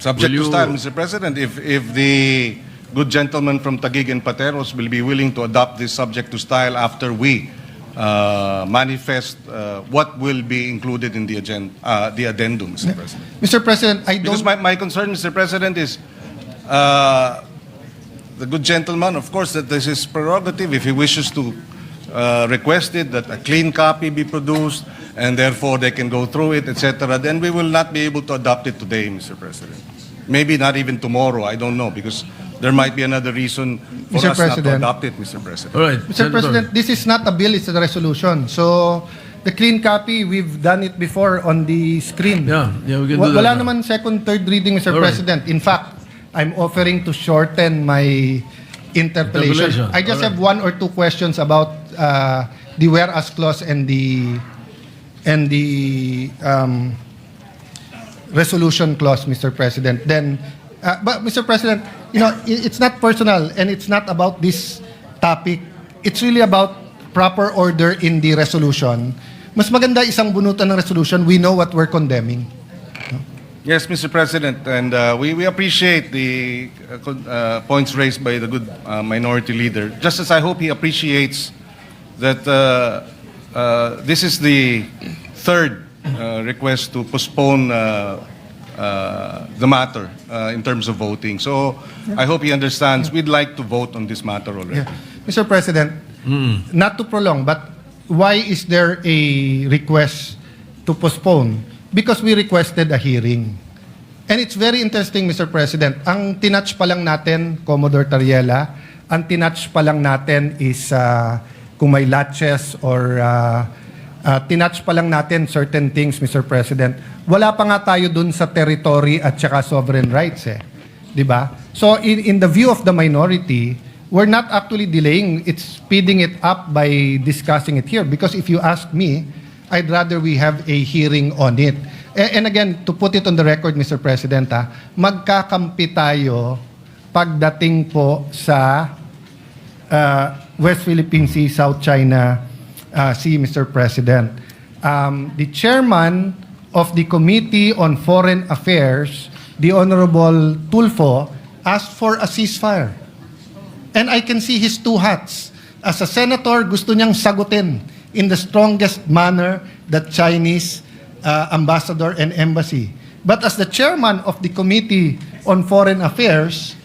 Subject Will to you- style, Mr. President, if the good gentleman from Taguig and Pateros will be willing to adopt this subject to style after we manifest what will be included in the agenda, the addendum, Mr. President. Mr. President, I Because don't... my concern, Mr. President, is the good gentleman, of course, that this is prerogative. If he wishes to request it, that a clean copy be produced, and therefore they can go through it, etc., then we will not be able to adopt it today, Mr. President. Maybe not even tomorrow, I don't know, because there might be another reason for Mr. us not to President. adopt it, Mr. President. All right, Mr. Senator. President, this is not a bill, it's a resolution. So, the clean copy, we've done it before on the screen. Yeah, we can do that. Wala now. naman second, third reading, Mr. All right. President. In fact, I'm offering to shorten my interpellation. Interpellation. I just All right. have one or two questions about the whereas clause and the resolution clause, Mr. President. Then, but Mr. President, it's not personal and it's not about this topic. It's really about proper order in the resolution. Mas maganda isang bunutan ng resolution. We know what we're condemning. Yes, Mr. President, and we appreciate the points raised by the good minority leader, just as I hope he appreciates that this is the third request to postpone the matter in terms of voting. So I hope he understands we'd like to vote on this matter already. Yeah. Mr. President, not to prolong, but why is there a request to postpone? Because we requested a hearing. And it's very interesting, Mr. President. Ang tinatch pa lang natin, Commodore Tariela, ang tinatch pa lang natin is kung may latches or tinatch pa lang natin certain things, Mr. President. Wala pa nga tayo dun sa territory at saka sovereign rights eh. Di ba? So in the view of the minority, we're not actually delaying, it's speeding it up by discussing it here. Because if you ask me, I'd rather we have a hearing on it. And again, to put it on the record, Mr. President, magkakampi tayo pagdating po sa West Philippine Sea, South China Sea, Mr. President. The chairman of the Committee on Foreign Affairs, the Honorable Tulfo, asked for a ceasefire. And I can see his two hats. As a senator, gusto niyang sagutin in the strongest manner the Chinese ambassador and embassy. But as the chairman of the Committee on Foreign Affairs,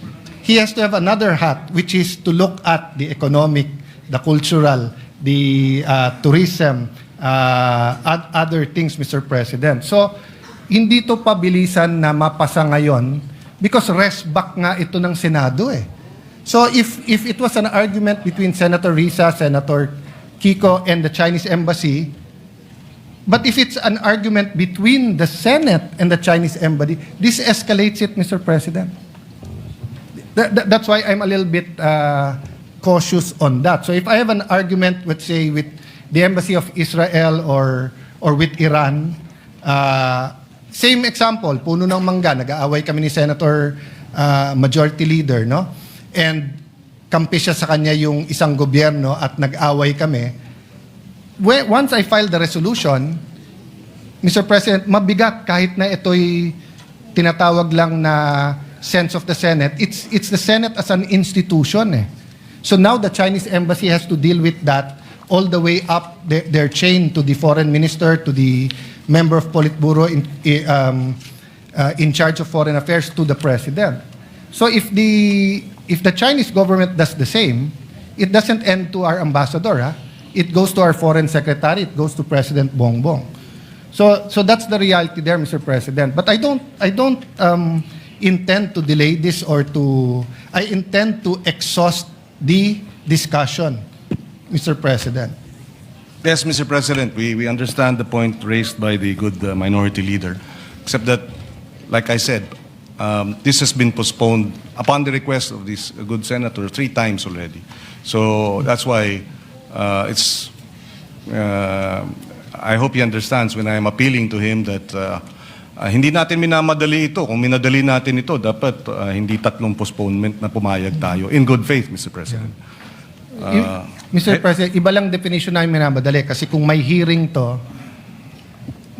he has to have another hat, which is to look at the economic, the cultural, the tourism, other things, Mr. President. So, hindi to pabilisan na mapasa ngayon because rest back nga ito ng Senado eh. So, if it was an argument between Senator Risa, Senator Kiko, and the Chinese embassy, but if it's an argument between the Senate and the Chinese embassy, this escalates it, Mr. President. That's why I'm a little bit cautious on that. So if I have an argument, let's say, with the embassy of Israel or with Iran, same example, puno ng mangga, nag-aaway kami ni Senator Majority Leader, no? And kampi siya sa kanya yung isang gobyerno at nag-away kami. Once I file the resolution, Mr. President, mabigat kahit na ito'y tinatawag lang na sense of the Senate. It's the Senate as an institution eh. So now the Chinese embassy has to deal with that all the way up their chain to the foreign minister, to the member of Politburo in charge of foreign affairs, to the president. So if the Chinese government does the same, it doesn't end to our ambassador. It goes to our foreign secretary. It goes to President Bongbong. So that's the reality there, Mr. President. But I don't intend to delay this or I intend to exhaust the discussion, Mr. President. Yes, Mr. President, we understand the point raised by the good minority leader, except that, like I said, this has been postponed upon the request of this good senator 3 times already. So that's why I hope he understands when I am appealing to him that hindi natin minamadali ito. Kung minadali natin ito, dapat hindi 3 postponement na pumayag tayo. In good faith, Mr. President. Mr. President, iba lang definition namin minamadali kasi kung may hearing to,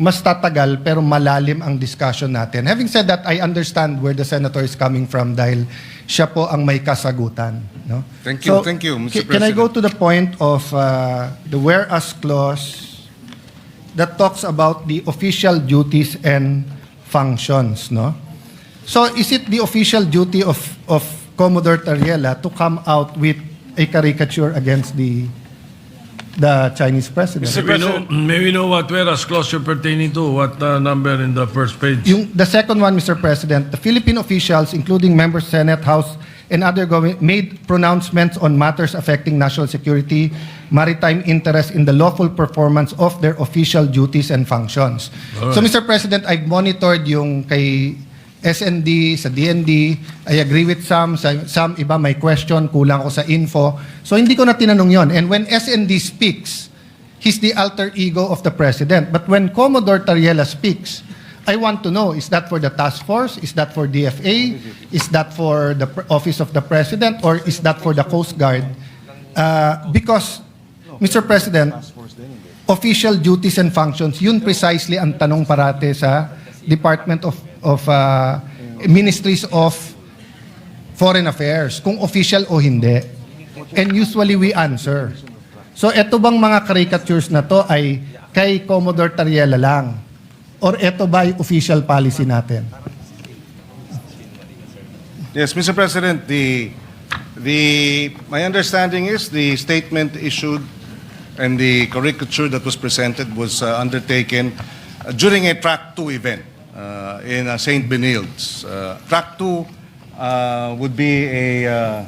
mas tatagal pero malalim ang discussion natin. Having said that, I understand where the senator is coming from dahil siya po ang may kasagutan. No? Thank you, Mr. Can I go President. to the point of the whereas clause that talks about the official duties and functions, no? So is it the official duty of Commodore Tariela to come out with a caricature against the Chinese president? May we know what whereas clause you're pertaining to? What number in the first page? The second one, Mr. President, the Philippine officials, including members, Senate, House, and other government, made pronouncements on matters affecting national security, maritime interest in the lawful performance of their official duties and functions. Alright. So, Mr. President, I've monitored yung kay SND, sa DND. I agree with some iba may question, kulang ko sa info. So, hindi ko na tinanong yon. And when SND speaks, he's the alter ego of the President. But when Commodore Tariela speaks, I want to know, is that for the task force? Is that for DFA? Is that for the Office of the President? Or is that for the Coast Guard? Because, Mr. President, official duties and functions, yun precisely ang tanong parate sa Department of Ministries of Foreign Affairs, kung official o hindi. And usually we answer. So, eto bang mga caricatures na to ay kay Commodore Tariela lang? Or eto ba yung official policy natin? Yes, Mr. President, my understanding is the statement issued and the caricature that was presented was undertaken during a Track 2 event in St. Benilde's. Track 2 would be a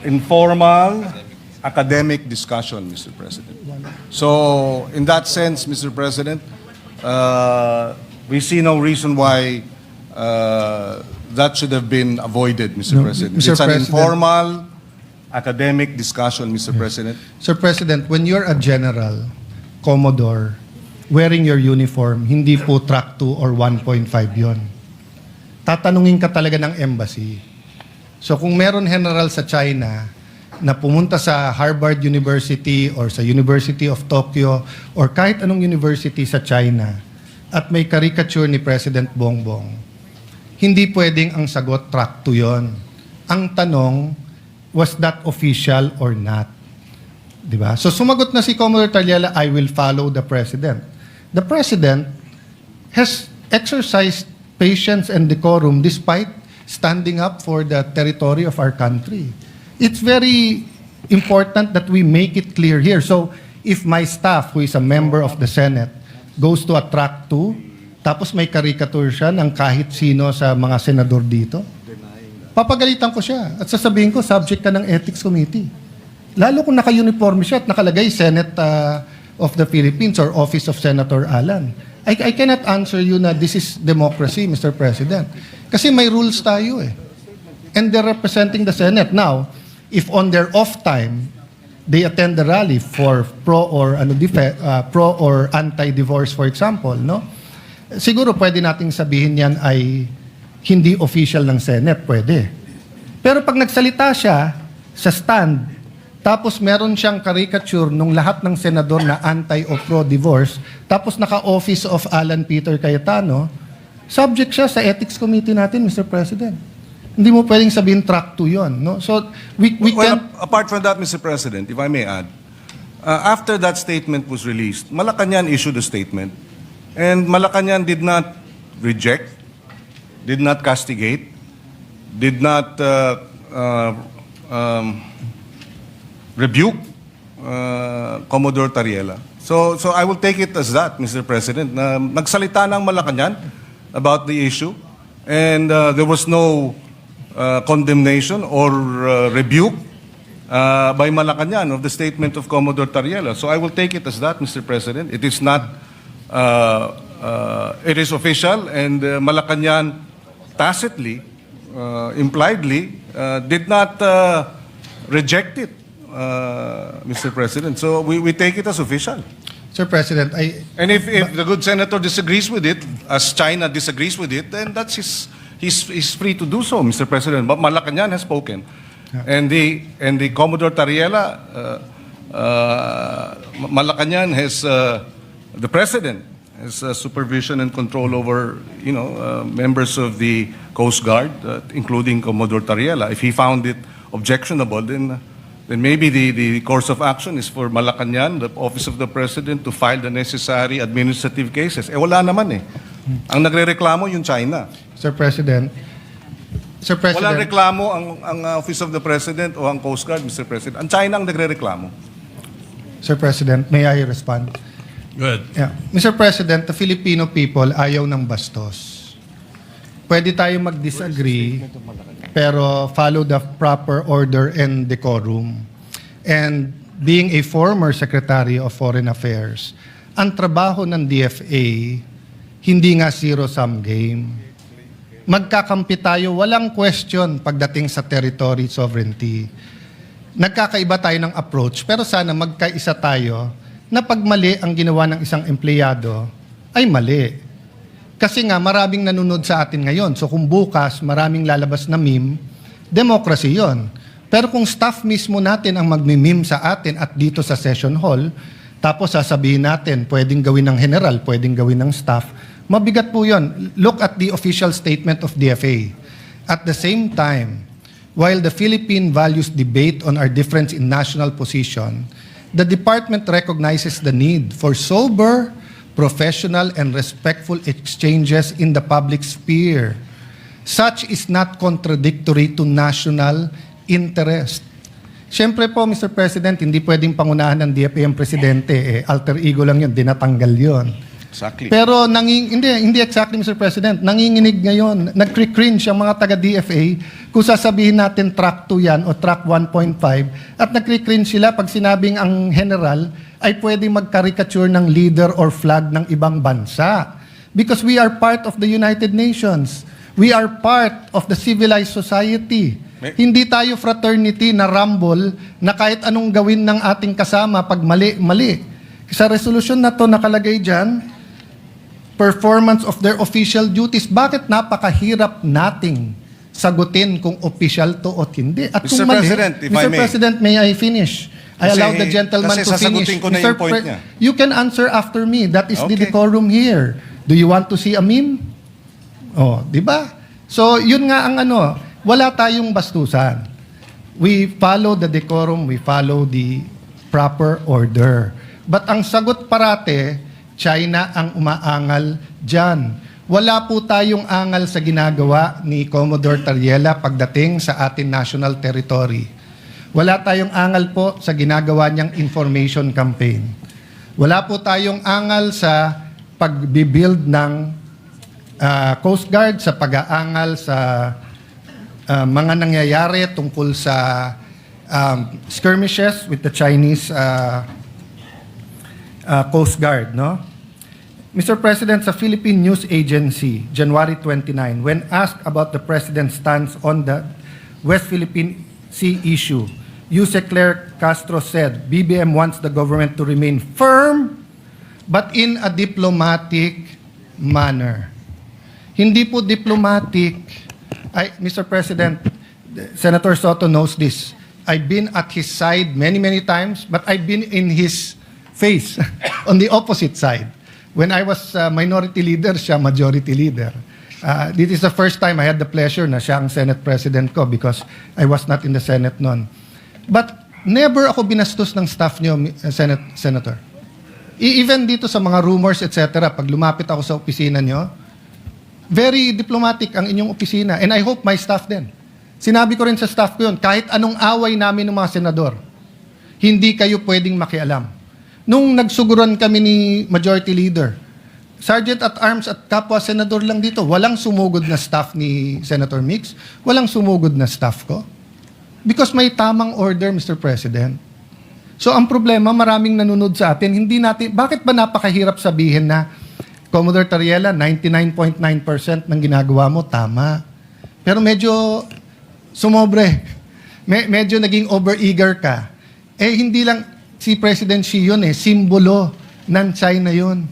informal academic discussion, Mr. President. So, in that sense, Mr. President, we see no reason why that should have been avoided, Mr. No, President. Mr. It's an President. informal academic discussion, Mr. President. Sir President, when you're a general, Commodore, wearing your uniform, hindi po track 2 or 1.5 yon. Tatanungin ka talaga ng embassy. So kung meron general sa China na pumunta sa Harvard University or sa University of Tokyo or kahit anong university sa China at may caricature ni President Bongbong, hindi pwedeng ang sagot track 2 yon. Ang tanong, was that official or not? Diba? So sumagot na si Commodore Tariela, I will follow the President. The President has exercised patience and decorum despite standing up for the territory of our country. It's very important that we make it clear here. So if my staff, who is a member of the Senate, goes to a track 2, tapos may caricature siya ng kahit sino sa mga senador dito, papagalitan ko siya at sasabihin ko, subject ka ng Ethics Committee. Lalo kung naka-uniform siya at nakalagay Senate of the Philippines or Office of Senator Alan. I cannot answer you na this is democracy, Mr. President. Kasi may rules tayo eh. And they're representing the Senate. Now, if on their off time, they attend the rally for pro or anti-divorce, for example, no? Siguro pwede nating sabihin yan ay hindi official ng Senate, pwede. Pero pag nagsalita siya sa stand, tapos meron siyang caricature nung lahat ng senador na anti o pro-divorce, tapos naka-office of Alan Peter Cayetano, subject siya sa Ethics Committee natin, Mr. President. Hindi mo pwedeng sabihin track 2 yun. No? So, we Well, can... apart from that, Mr. President, if I may add, after that statement was released, Malacanang issued a statement, and Malacanang did not reject, did not castigate, did not rebuke Commodore Tariela. So I will take it as that, Mr. President, na nagsalita ng Malacanang about the issue, and there was no condemnation or rebuke by Malacanang of the statement of Commodore Tariela. So I will take it as that, Mr. President. It is not, it is official, and Malacanang tacitly, impliedly, did not reject it, Mr. President. So we take it as official. Sir President, And if the good senator disagrees with it, as China disagrees with it, then that's he's free to do so, Mr. President. But Malacanang has spoken, and the Commodore Tariela, Malacanang has the president has supervision and control over members of the Coast Guard, including Commodore Tariela. If he found it objectionable, then maybe the course of action is for Malacanang, the Office of the President, to file the necessary administrative cases. Wala naman eh. Ang nagrereklamo yung China. Sir President, Walang reklamo ang Office of the President o ang Coast Guard, Mr. President. Ang China ang nagrereklamo. Sir President, may I respond? Good. Yeah. Mr. President, the Filipino people ayaw ng bastos. Pwede tayo mag-disagree, pero follow the proper order and decorum. And being a former Secretary of Foreign Affairs, ang trabaho ng DFA, hindi nga zero-sum game. Magkakampi tayo, walang question pagdating sa territory sovereignty. Nagkakaiba tayo ng approach, pero sana magkaisa tayo na pag mali ang ginawa ng isang empleyado, ay mali. Kasi nga, maraming nanonood sa atin ngayon. So kung bukas, maraming lalabas na meme, democracy yon. Pero kung staff mismo natin ang magmimeme sa atin at dito sa session hall, tapos sasabihin natin, pwedeng gawin ng general, pwedeng gawin ng staff, mabigat po yon. Look at the official statement of DFA. At the same time, while the Philippine values debate on our difference in national position, the department recognizes the need for sober, professional, and respectful exchanges in the public sphere. Such is not contradictory to national interest. Siyempre po, Mr. President, hindi pwedeng pangunahan ng DFA ang presidente. Alter ego lang yun, dinatanggal yun. Exactly. Pero hindi exactly, Mr. President. Nanginginig ngayon, nag-cringe ang mga taga-DFA kung sasabihin natin track 2 yan o track 1.5 at nag-cringe sila pag sinabing ang general ay pwedeng mag-caricature ng leader or flag ng ibang bansa. Because we are part of the United Nations. We are part of the civilized society. Hindi tayo fraternity na rumble na kahit anong gawin ng ating kasama pag mali. Sa resolution na to nakalagay dyan, performance of their official duties. Bakit napakahirap nating sagutin kung official to o hindi? At Mr. kung mali, President, if I Mr. may. President, may I finish? I Kasi- allow the gentleman kasi to finish. sasagutin ko na yung point niya. You can answer after me. That is the Okay. decorum here. Do you want to see a meme? Oh, di ba? So, yun nga ang wala tayong bastusan. We follow the decorum, we follow the proper order. But ang sagot parate, China ang umaangal dyan. Wala po tayong angal sa ginagawa ni Commodore Tariela pagdating sa ating national territory. Wala tayong angal po sa ginagawa niyang information campaign. Wala po tayong angal sa pag-build ng Coast Guard, sa pag-aangal sa mga nangyayari tungkol sa skirmishes with the Chinese Coast Guard, no? Mr. President, sa Philippine News Agency, January 29, when asked about the President's stance on the West Philippine Sea issue, Yusek Claire Castro said, BBM wants the government to remain firm but in a diplomatic manner. Hindi po diplomatic. Mr. President, Senator Soto knows this. I've been at his side many, many times, but I've been in his face on the opposite side. When I was minority leader, siya majority leader. This is the first time I had the pleasure na siya ang Senate President ko because I was not in the Senate noon. But never ako binastos ng staff niyo, Senator. Even dito sa mga rumors, etc., pag lumapit ako sa opisina niyo, very diplomatic ang inyong opisina. And I hope my staff din. Sinabi ko rin sa staff ko yun, kahit anong away namin ng mga senador, hindi kayo pwedeng makialam. Nung nagsuguran kami ni Majority Leader, Sergeant at Arms at kapwa senador lang dito, walang sumugod na staff ni Senator Mix, walang sumugod na staff ko. Because may tamang order, Mr. President. So ang problema, maraming nanonood sa atin, hindi natin, bakit ba napakahirap sabihin na, Commodore Tariela, 99.9% ng ginagawa mo, tama. Pero medyo sumobre. Medyo naging over-eager ka. Eh, hindi lang si President Xi yun simbolo ng China yun.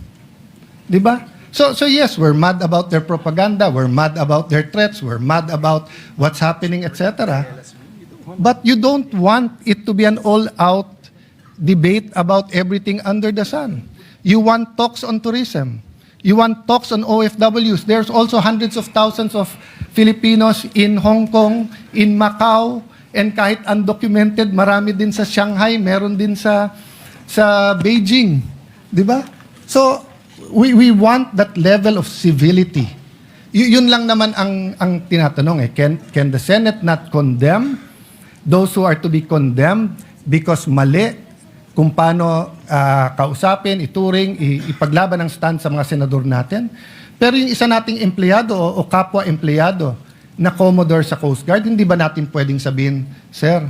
Di ba? So yes, we're mad about their propaganda, we're mad about their threats, we're mad about what's happening, etc. But you don't want it to be an all-out debate about everything under the sun. You want talks on tourism. You want talks on OFWs. There's also hundreds of thousands of Filipinos in Hong Kong, in Macau, and kahit undocumented, marami din sa Shanghai, meron din sa Beijing. Di ba? So, we want that level of civility. Yun lang naman ang tinatanong. Can the Senate not condemn those who are to be condemned because mali kung paano kausapin, ituring, ipaglaban ang stand sa mga senador natin? Pero yung isa nating empleyado o kapwa-empleyado na Commodore sa Coast Guard, hindi ba natin pwedeng sabihin, Sir,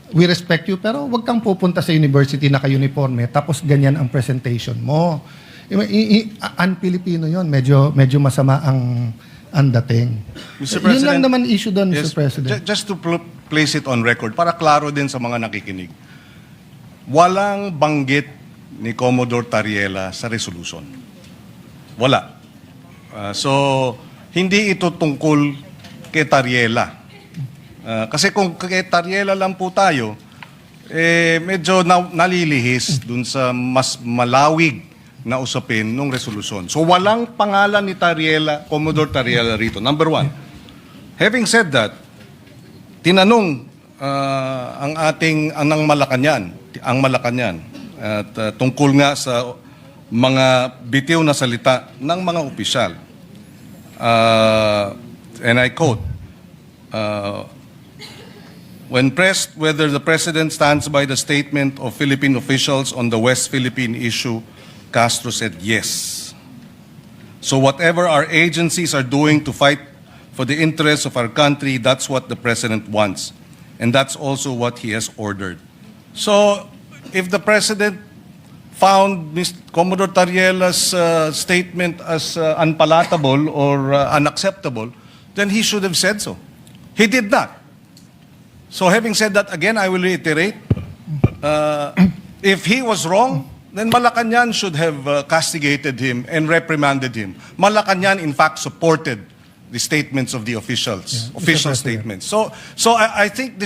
we respect you, pero wag kang pupunta sa university na ka-uniforme, tapos ganyan ang presentation mo. Un-Filipino yun. Medyo masama ang dating. Mr. Yun lang President, naman issue doon, yes, Mr. President. Just to place it on record, para klaro din sa mga nakikinig, walang banggit ni Commodore Tariela sa resolution. Wala. So, hindi ito tungkol kay Tariela. Kasi kung kay Tariela lang po tayo, medyo nalilihis dun sa mas malawig na usapin ng resolusyon. So, walang pangalan ni Tariela, Commodore Tariela rito. Number one. Having said that, tinanong ang Malacanang at tungkol nga sa mga bitiw na salita ng mga opisyal. And I quote, when pressed whether the President stands by the statement of Philippine officials on the West Philippine issue, Castro said yes. So whatever our agencies are doing to fight for the interests of our country, that's what the President wants. And that's also what he has ordered. So, if the President found Commodore Tariela's statement as unpalatable or unacceptable, then he should have said so. He did not. So, having said that, again, I will reiterate, if he was wrong, then Malacanang should have castigated him and reprimanded him. Malacanang, in fact, supported the statements of the officials, official statements. So I think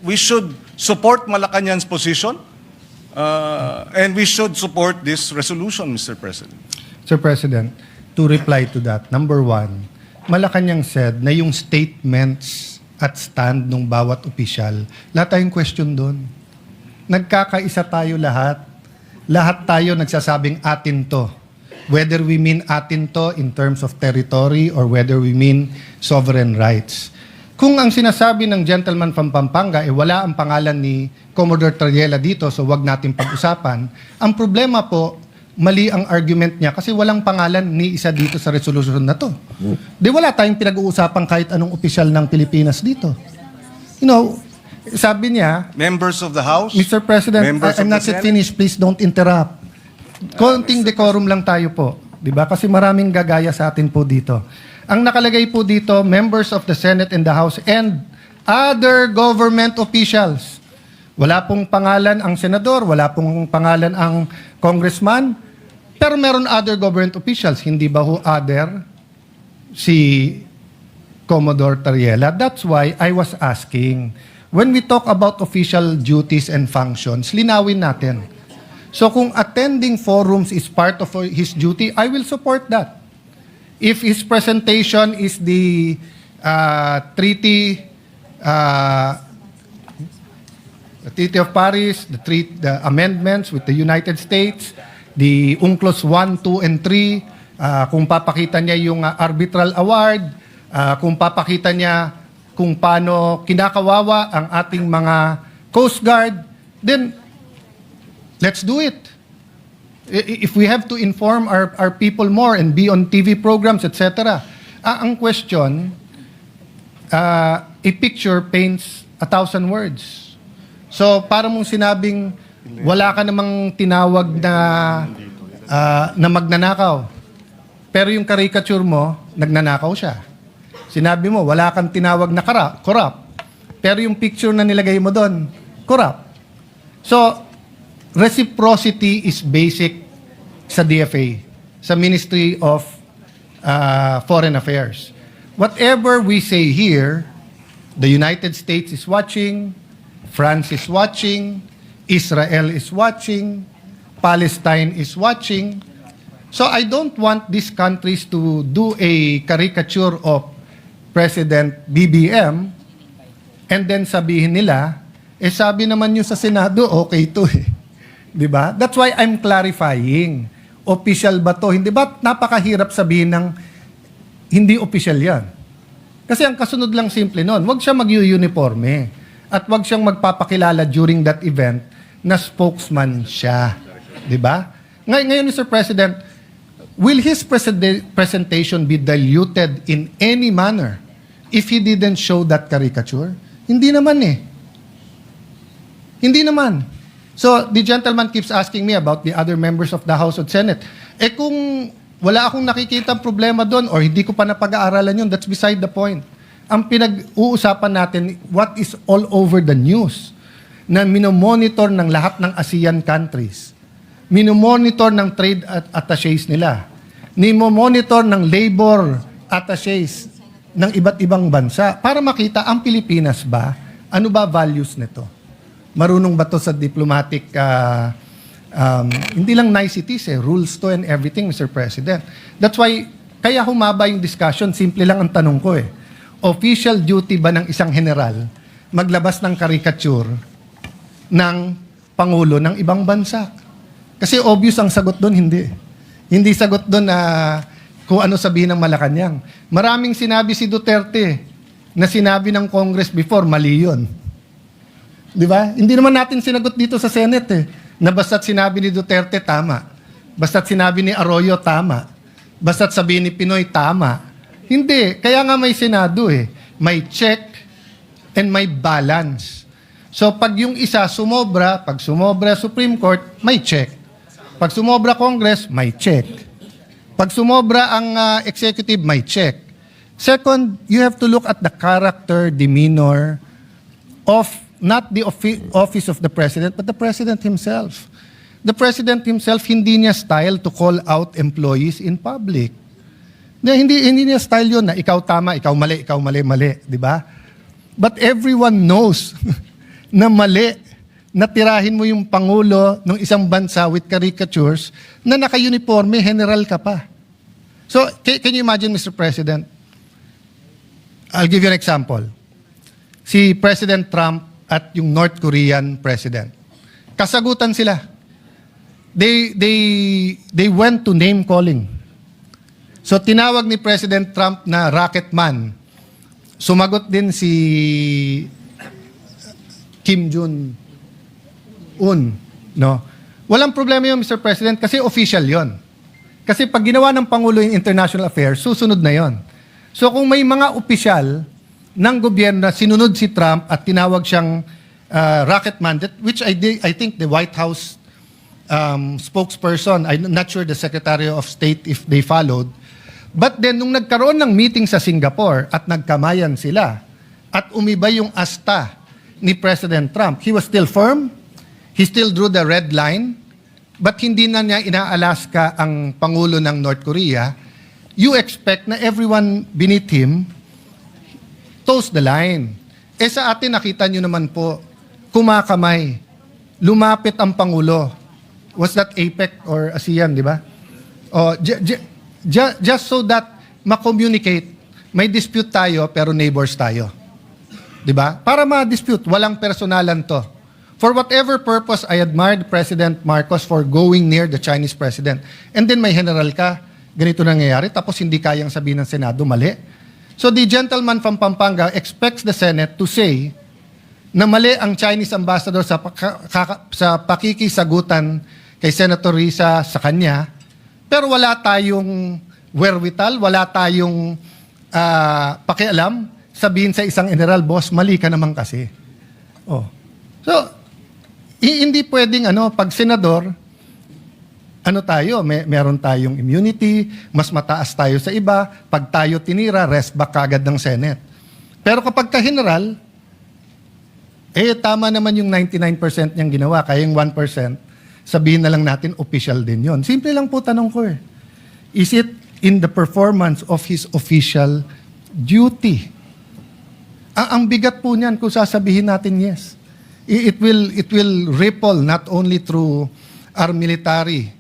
we should support Malacanang's position, and we should support this resolution, Mr. President. Sir President, to reply to that, number one, Malacanang said na yung statements at stand ng bawat opisyal, lahat tayong question doon. Nagkakaisa tayo lahat. Lahat tayo nagsasabing atin to. Whether we mean atin to in terms of territory or whether we mean sovereign rights. Kung ang sinasabi ng gentleman from Pampanga, wala ang pangalan ni Commodore Tariela dito, so wag natin pag-usapan, ang problema po, mali ang argument niya kasi walang pangalan ni isa dito sa resolution na to. Di wala tayong pinag-uusapan kahit anong opisyal ng Pilipinas dito. You know, sabi niya, Members of the House, Mr. President, members I'm of not the yet Senate. finished. Please don't interrupt. Konting decorum lang tayo po. Di ba? Kasi maraming gagaya sa atin po dito. Ang nakalagay po dito, members of the Senate and the House and other government officials. Wala pong pangalan ang senador, wala pong pangalan ang congressman, pero meron other government officials. Hindi ba ho other si Commodore Tariela? That's why I was asking, when we talk about official duties and functions, linawin natin. So kung attending forums is part of his duty, I will support that. If his presentation is the Treaty of Paris, the amendments with the United States, the UNCLOS 1, 2, and 3, kung papakita niya yung arbitral award, kung papakita niya kung paano kinakawawa ang ating mga Coast Guard, then let's do it. If we have to inform our people more and be on TV programs, etc. Ang question, a picture paints 1,000 words. So, para mong sinabing wala ka namang tinawag na magnanakaw. Pero yung caricature mo, nagnanakaw siya. Sinabi mo, wala kang tinawag na corrupt. Pero yung picture na nilagay mo doon, corrupt. So, reciprocity is basic sa DFA, sa Ministry of Foreign Affairs. Whatever we say here, the United States is watching, France is watching, Israel is watching, Palestine is watching. So I don't want these countries to do a caricature of President BBM and then sabihin nila, sabi naman nyo sa Senado, okay to eh. Di ba? That's why I'm clarifying. Official ba to? Hindi ba napakahirap sabihin ng hindi official yan? Kasi ang kasunod lang simple nun, wag siya mag-uniforme at wag siyang magpapakilala during that event na spokesman siya. Di ba? Ngayon, Mr. President, will his presentation be diluted in any manner if he didn't show that caricature? Hindi naman eh. Hindi naman. So, the gentleman keeps asking me about the other members of the House and Senate. Kung wala akong nakikita problema doon or hindi ko pa napag-aaralan yun, that's beside the point. Ang pinag-uusapan natin, what is all over the news na minomonitor ng lahat ng ASEAN countries, minomonitor ng trade attaches nila, minomonitor ng labor attaches ng iba't ibang bansa para makita ang Pilipinas ba, ano ba values nito? Marunong ba to sa diplomatic, hindi lang niceties rules to and everything, Mr. President. That's why, kaya humaba yung discussion, simple lang ang tanong ko Official duty ba ng isang general maglabas ng caricature ng Pangulo ng ibang bansa? Kasi obvious ang sagot doon, hindi. Hindi sagot doon na kung ano sabihin ng Malacanang. Maraming sinabi si Duterte na sinabi ng Congress before, mali yun. Di ba? Hindi naman natin sinagot dito sa Senate na basta't sinabi ni Duterte, tama. Basta't sinabi ni Arroyo, tama. Basta't sabihin ni Pinoy, tama. Hindi. Kaya nga may Senado May check and may balance. So pag yung isa sumobra, pag sumobra Supreme Court, may check. Pag sumobra Congress, may check. Pag sumobra ang executive, may check. Second, you have to look at the character, demeanor of not the office of the president, but the president himself. The president himself, hindi niya style to call out employees in public. Hindi niya style yun na ikaw tama, ikaw mali, di ba? But everyone knows na mali na tirahin mo yung Pangulo ng isang bansa with caricatures na naka-uniforme, general ka pa. So, can you imagine, Mr. President? I'll give you an example. Si President Trump at yung North Korean president. Kasagutan sila. They went to name calling. So tinawag ni President Trump na rocket man. Sumagot din si Kim Jong-un, no? Walang problema yun, Mr. President, kasi official yon. Kasi pag ginawa ng Pangulo yung international affairs, susunod na yon. So kung may mga opisyal ng gobyerno na sinunod si Trump at tinawag siyang rocket man, which I think the White House spokesperson, I'm not sure the Secretary of State if they followed, but then nung nagkaroon ng meeting sa Singapore at nagkamayan sila at umibay yung asta ni President Trump, he was still firm, he still drew the red line, but hindi na niya inaalaska ang Pangulo ng North Korea. You expect na everyone beneath him toes the line. Sa atin, nakita nyo naman po, kumakamay, lumapit ang Pangulo. Was that APEC or ASEAN, di ba? Just so that ma-communicate, may dispute tayo pero neighbors tayo. Di ba? Para ma-dispute, walang personalan to. For whatever purpose, I admired President Marcos for going near the Chinese president. And then may general ka, ganito nangyayari, tapos hindi kayang sabihin ng Senado, mali. So the gentleman from Pampanga expects the Senate to say na mali ang Chinese ambassador sa pakikisagutan kay Senator Risa sa kanya, pero wala tayong wherewithal, wala tayong pakialam sabihin sa isang general, boss, mali ka naman kasi. Oh. So, hindi pwedeng pag senador, meron tayong immunity, mas mataas tayo sa iba, pag tayo tinira, rest back kagad ng Senate. Pero kapag ka-general, tama naman yung 99% niyang ginawa, kaya yung 1%, sabihin na lang natin, official din yon. Simple lang po tanong ko Is it in the performance of his official duty? Ang bigat po niyan kung sasabihin natin yes. It will ripple not only through our military,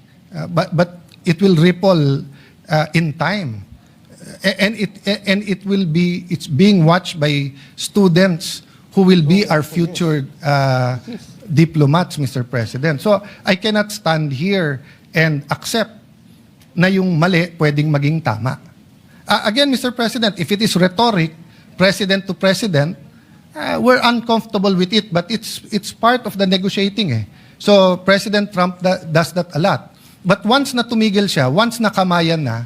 but it will ripple in time. It's being watched by students who will be our future diplomats, Mr. President. So I cannot stand here and accept na yung mali pwedeng maging tama. Again, Mr. President, if it is rhetoric, president to president, we're uncomfortable with it, but it's part of the negotiating. So President Trump does that a lot. But once na tumigil siya, once na kamayan na,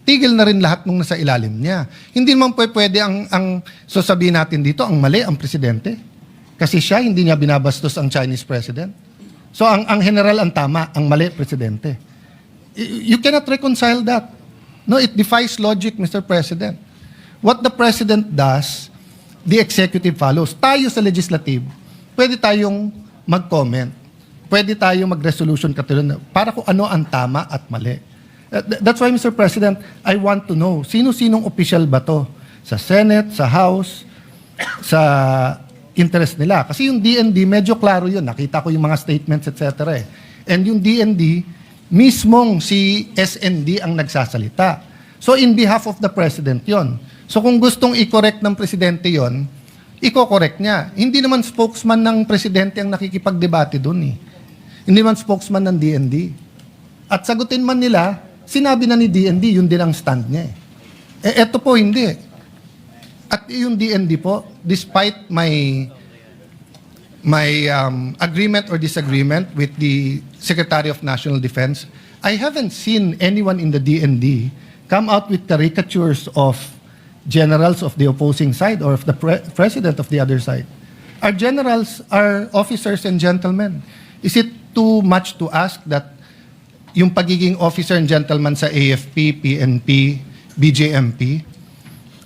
tigil na rin lahat nung nasa ilalim niya. Hindi naman pwede ang sasabihin natin dito, ang mali ang presidente. Kasi siya, hindi niya binabastos ang Chinese president. So ang general ang tama, ang mali presidente. You cannot reconcile that. No, it defies logic, Mr. President. What the president does, the executive follows. Tayo sa legislative, pwede tayong mag-comment. Pwede tayong mag-resolution katulad para kung ano ang tama at mali. That's why, Mr. President, I want to know, sino-sinong official ba to? Sa Senate, sa House, sa interest nila. Kasi yung DND, medyo klaro yun. Nakita ko yung mga statements, etc. And yung DND, mismong si SND ang nagsasalita. So in behalf of the President yon. So kung gustong i-correct ng Presidente yon, i-correct niya. Hindi naman spokesman ng Presidente ang nakikipagdebate doon Hindi naman spokesman ng DND. At sagutin man nila, sinabi na ni DND, yun din ang stand niya eto po hindi. At yung DND po, despite my agreement or disagreement with the Secretary of National Defense, I haven't seen anyone in the DND come out with caricatures of generals of the opposing side or of the president of the other side. Our generals are officers and gentlemen. Is it too much to ask that yung pagiging officer and gentleman sa AFP, PNP, BJMP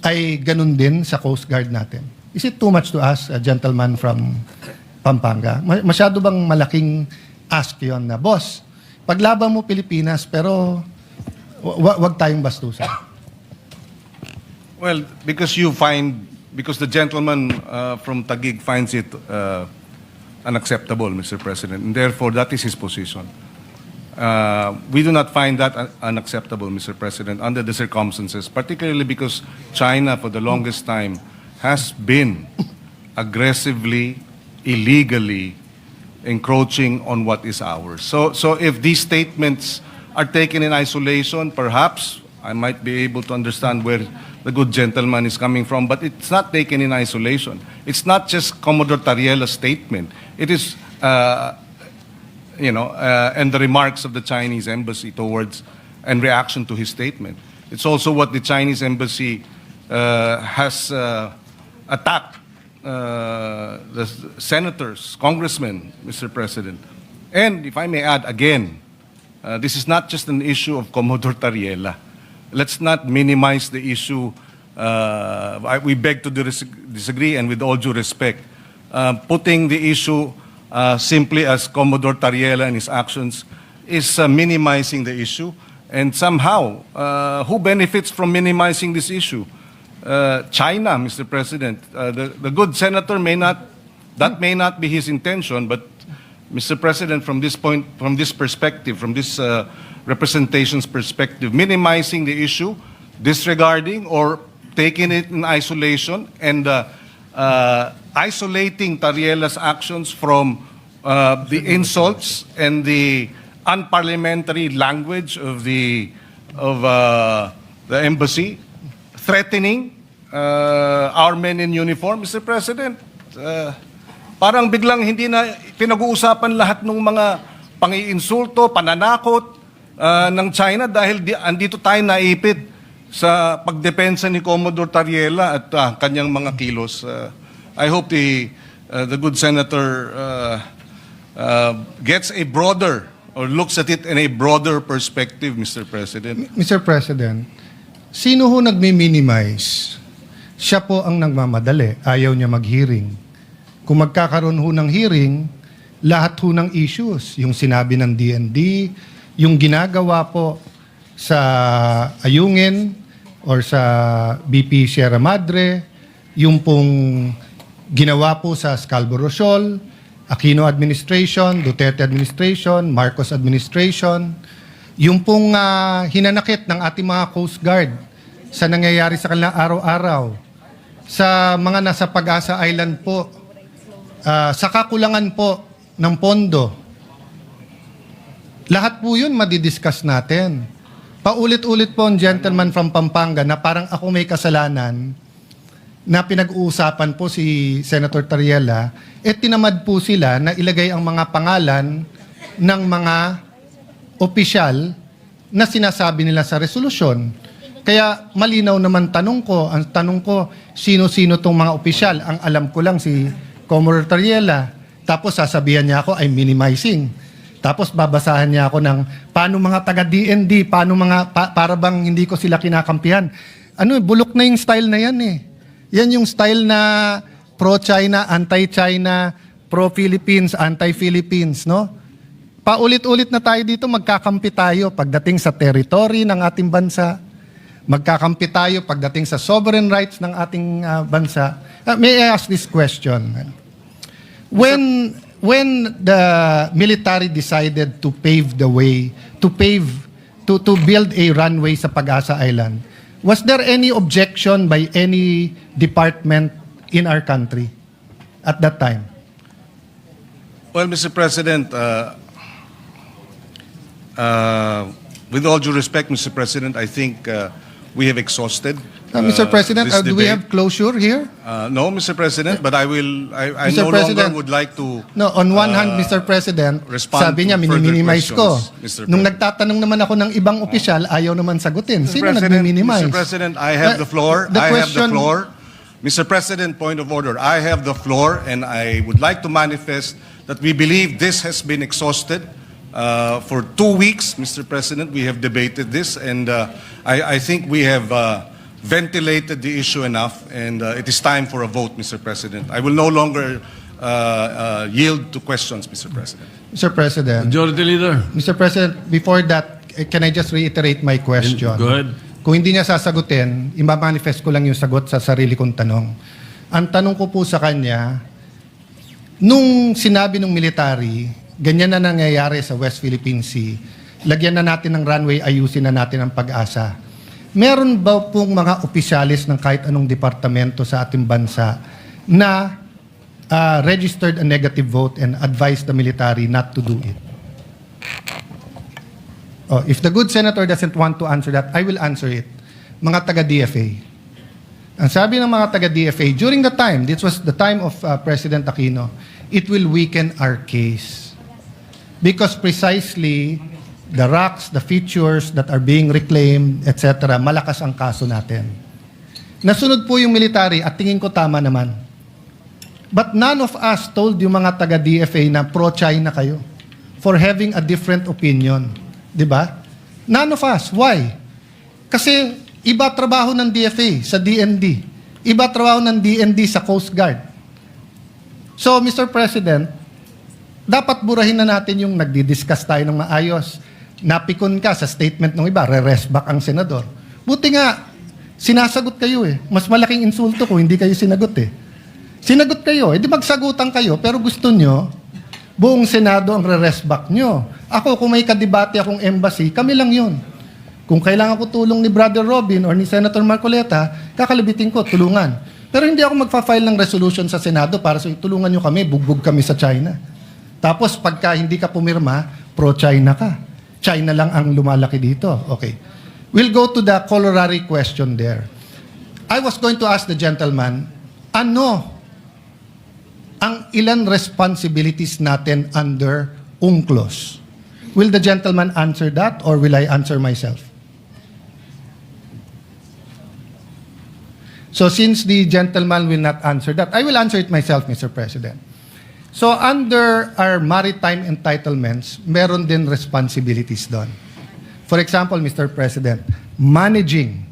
ay ganun din sa Coast Guard natin? Is it too much to ask a gentleman from Pampanga? Masyado bang malaking ask yon na, boss, paglaban mo Pilipinas pero wag tayong bastusan? Well, because the gentleman from Taguig finds it unacceptable, Mr. President, and therefore that is his position. We do not find that unacceptable, Mr. President, under the circumstances, particularly because China, for the longest time, has been aggressively, illegally encroaching on what is ours. So if these statements are taken in isolation, perhaps I might be able to understand where the good gentleman is coming from, but it's not taken in isolation. It's not just Commodore Tariela's statement. It is, and the remarks of the Chinese embassy towards and reaction to his statement. It's also what the Chinese embassy has attacked the senators, congressmen, Mr. President. And if I may add again, this is not just an issue of Commodore Tariela. Let's not minimize the issue. We beg to disagree, and with all due respect, putting the issue simply as Commodore Tariela and his actions is minimizing the issue. And somehow, who benefits from minimizing this issue? China, Mr. President. The good senator may not be his intention, but Mr. President, from this point, from this perspective, from this representation's perspective, minimizing the issue, disregarding or taking it in isolation, and isolating Tariela's actions from the insults and the unparliamentary language of the embassy, threatening our men in uniform, Mr. President. Parang biglang hindi na pinag-uusapan lahat ng mga pangiinsulto, pananakot ng China dahil andito tayo naipit sa pagdepensa ni Commodore Tariela at kanyang mga kilos. I hope the good senator gets a broader or looks at it in a broader perspective, Mr. President. Mr. President, sino ho nagmi-minimize? Siya po ang nagmamadali. Ayaw niya mag-hearing. Kung magkakaroon ho ng hearing, lahat ho ng issues, yung sinabi ng DND, yung ginagawa po sa Ayungin or sa BP Sierra Madre, yung pong ginawa po sa Scarborough Shoal, Aquino administration, Duterte administration, Marcos administration, yung pong hinanakit ng ating mga Coast Guard sa nangyayari sa kanilang araw-araw, sa mga nasa Pag-asa Island po, sa kakulangan po ng pondo. Lahat po yun madidiscuss natin. Paulit-ulit po ang gentleman from Pampanga na parang ako may kasalanan na pinag-uusapan po si Senator Tariela, tinamad po sila na ilagay ang mga pangalan ng mga opisyal na sinasabi nila sa resolusyon. Kaya malinaw naman ang tanong ko, sino-sino tong mga opisyal? Ang alam ko lang si Commodore Tariela. Tapos sasabihan niya ako, I'm minimizing. Tapos babasahan niya ako ng paano mga taga-DND, paano para bang hindi ko sila kinakampihan. Bulok na yung style na yan eh. Yan yung style na pro-China, anti-China, pro-Philippines, anti-Philippines, no? Paulit-ulit na tayo dito, magkakampi tayo pagdating sa territory ng ating bansa. Magkakampi tayo pagdating sa sovereign rights ng ating bansa. May I ask this question? When the military decided to pave the way, to build a runway sa Pag-asa Island, was there any objection by any department in our country at that time? Well, Mr. President, with all due respect, Mr. President, I think we have exhausted Mr. President, this do we debate. have closure here? No, Mr. President, but I Mr. no President, longer would like to No, on one hand, Mr. President, respond sabi niya, to further minimize ko. questions, Mr. Nung President. nagtatanong naman ako ng ibang opisyal, ayaw naman sagutin. Sino President, nagmi-minimize? Mr. President, I have the floor. The I have the question- floor. Mr. President, point of order. I have the floor, and I would like to manifest that we believe this has been exhausted. For 2 weeks, Mr. President, we have debated this, and I think we have ventilated the issue enough, and it is time for a vote, Mr. President. I will no longer yield to questions, Mr. President. Mr. President, Majority Leader. Mr. President, before that, can I just reiterate my question? Go ahead. Kung hindi niya sasagutin, imamanifest ko lang yung sagot sa sarili kong tanong. Ang tanong ko po sa kanya, nung sinabi ng military, ganyan na nangyayari sa West Philippine Sea, lagyan na natin ng runway, ayusin na natin ang Pag-asa. Meron ba pong mga opisyalis ng kahit anong departamento sa ating bansa na registered a negative vote and advised the military not to do it? If the good senator doesn't want to answer that, I will answer it. Mga taga-DFA. Ang sabi ng mga taga-DFA, during the time, this was the time of President Aquino, it will weaken our case. Because precisely, the rocks, the features that are being reclaimed, etc., malakas ang kaso natin. Nasunod po yung military at tingin ko tama naman. But none of us told yung mga taga-DFA na pro-China kayo for having a different opinion. Di ba? None of us. Why? Kasi iba trabaho ng DFA sa DND. Iba trabaho ng DND sa Coast Guard. So, Mr. President, dapat burahin na natin yung nagdi-discuss tayo ng maayos. Napikon ka sa statement ng iba, re-rest back ang senador. Buti nga, sinasagot kayo eh. Mas malaking insulto kung hindi kayo sinagot eh. Sinagot kayo, di magsagutan kayo, pero gusto nyo, buong Senado ang re-rest back nyo. Ako, kung may kadebate akong embassy, kami lang yun. Kung kailangan ko tulong ni Brother Robin or ni Senator Marcoleta, kakalibitin ko, tulungan. Pero hindi ako magfa-file ng resolution sa Senado para sa tulungan nyo kami, bugbog kami sa China. Tapos pagka hindi ka pumirma, pro-China ka. China lang ang lumalaki dito. Okay. We'll go to the corollary question there. I was going to ask the gentleman, ano ang ilan responsibilities natin under UNCLOS? Will the gentleman answer that or will I answer myself? So since the gentleman will not answer that, I will answer it myself, Mr. President. So under our maritime entitlements, meron din responsibilities doon. For example, Mr. President, managing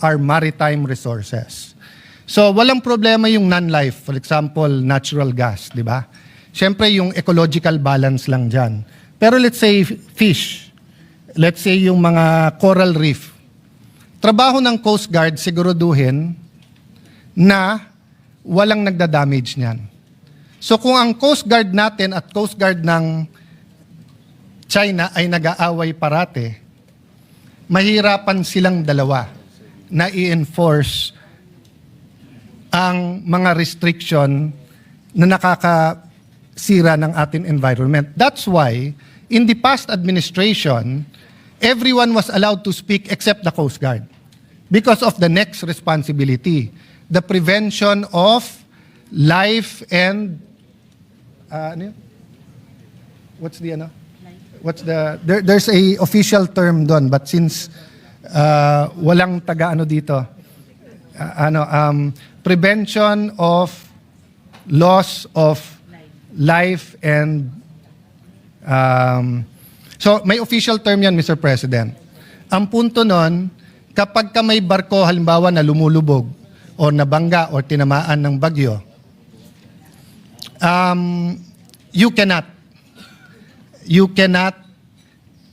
our maritime resources. So walang problema yung non-life, for example, natural gas, di ba? Siyempre yung ecological balance lang dyan. Pero let's say fish, let's say yung mga coral reef, trabaho ng Coast Guard siguraduhin na walang nagda-damage niyan. So kung ang Coast Guard natin at Coast Guard ng China ay nag-aaway parate, mahirapan silang dalawa na i-enforce ang mga restriction na nakakasira ng ating environment. That's why, in the past administration, everyone was allowed to speak except the Coast Guard because of the next responsibility, the prevention of life and there's a official term doon, but since walang taga dito, prevention of loss of life and so may official term yan, Mr. President. Ang punto nun, kapag ka may barko halimbawa na lumulubog o nabangga o tinamaan ng bagyo, you cannot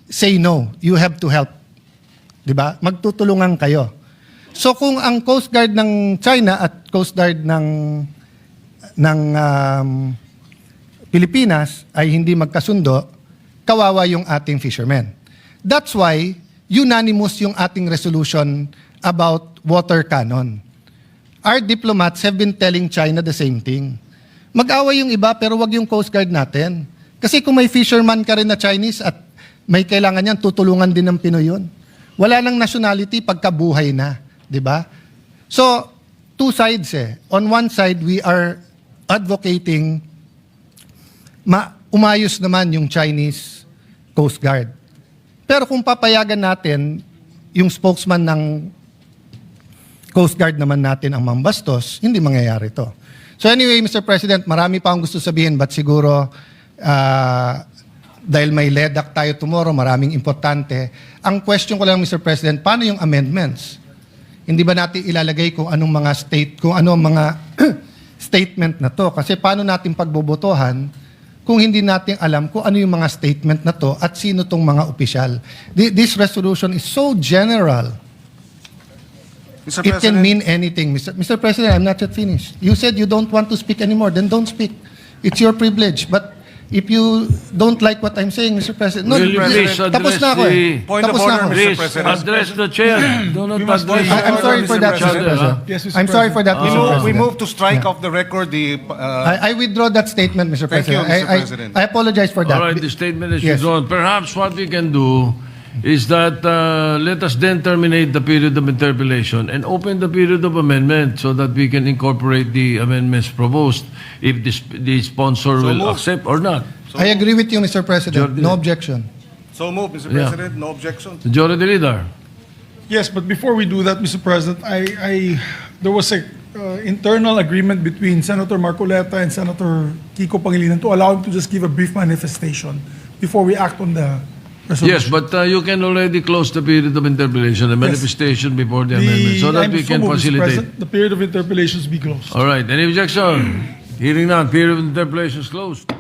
say no. You have to help. Diba? Magtutulungan kayo. So kung ang Coast Guard ng China at Coast Guard ng Pilipinas ay hindi magkasundo, kawawa yung ating fishermen. That's why unanimous yung ating resolution about water cannon. Our diplomats have been telling China the same thing. Mag-away yung iba pero wag yung Coast Guard natin. Kasi kung may fisherman ka rin na Chinese at may kailangan yan, tutulungan din ng Pinoy yun. Wala nang nationality pagkabuhay na. Di ba? So, two sides eh. On one side, we are advocating umayos naman yung Chinese Coast Guard. Pero kung papayagan natin, yung spokesman ng Coast Guard naman natin ang mambastos, hindi mangyayari to. So anyway, Mr. President, marami pa akong gusto sabihin, but siguro dahil may LEDAC tayo tomorrow, maraming importante. Ang question ko lang, Mr. President, paano yung amendments? Hindi ba natin ilalagay kung anong mga statement na to? Kasi paano natin pagbobotohan kung hindi natin alam kung ano yung mga statement na to at sino tong mga opisyal? This resolution is so general. Mr. It can President, mean anything. Mr. President, I'm not yet finished. You said you don't want to speak anymore, then don't speak. It's your privilege. But if you don't like what I'm saying, Mr. President, no, Will you please tapos address na ako eh. the- Point of Tapos na order, ako. Mr. Please, President. address the chair. Do not address I'm sorry for that, Mr. Chair, President. Yes, Mr. I'm sorry for that, Mr. President. We move to strike off the record the... I withdraw that statement, Mr. Thank you, President. Mr. President. I apologize for that. All right, the statement is Yes. withdrawn. Perhaps what we can do is that let us then terminate the period of interpellation and open the period of amendment so that we can incorporate the amendments proposed if the sponsor will moved. accept or not. I agree with you, Mr. President. Jordi. No objection. So move, Mr. Yeah. President. No objection. Jory De Lidar. Yes, but before we do that, Mr. President, there was a internal agreement between Senator Marcoleta and Senator Kiko Pangilinan to allow him to just give a brief manifestation before we act on the resolution. Yes, but you can already close the period of interpellation, the manifestation before the amendment, so that I'm we can moved, Mr. facilitate. President. The period of interpellations be closed. All right, any objection? Hearing none, period of interpellation is closed.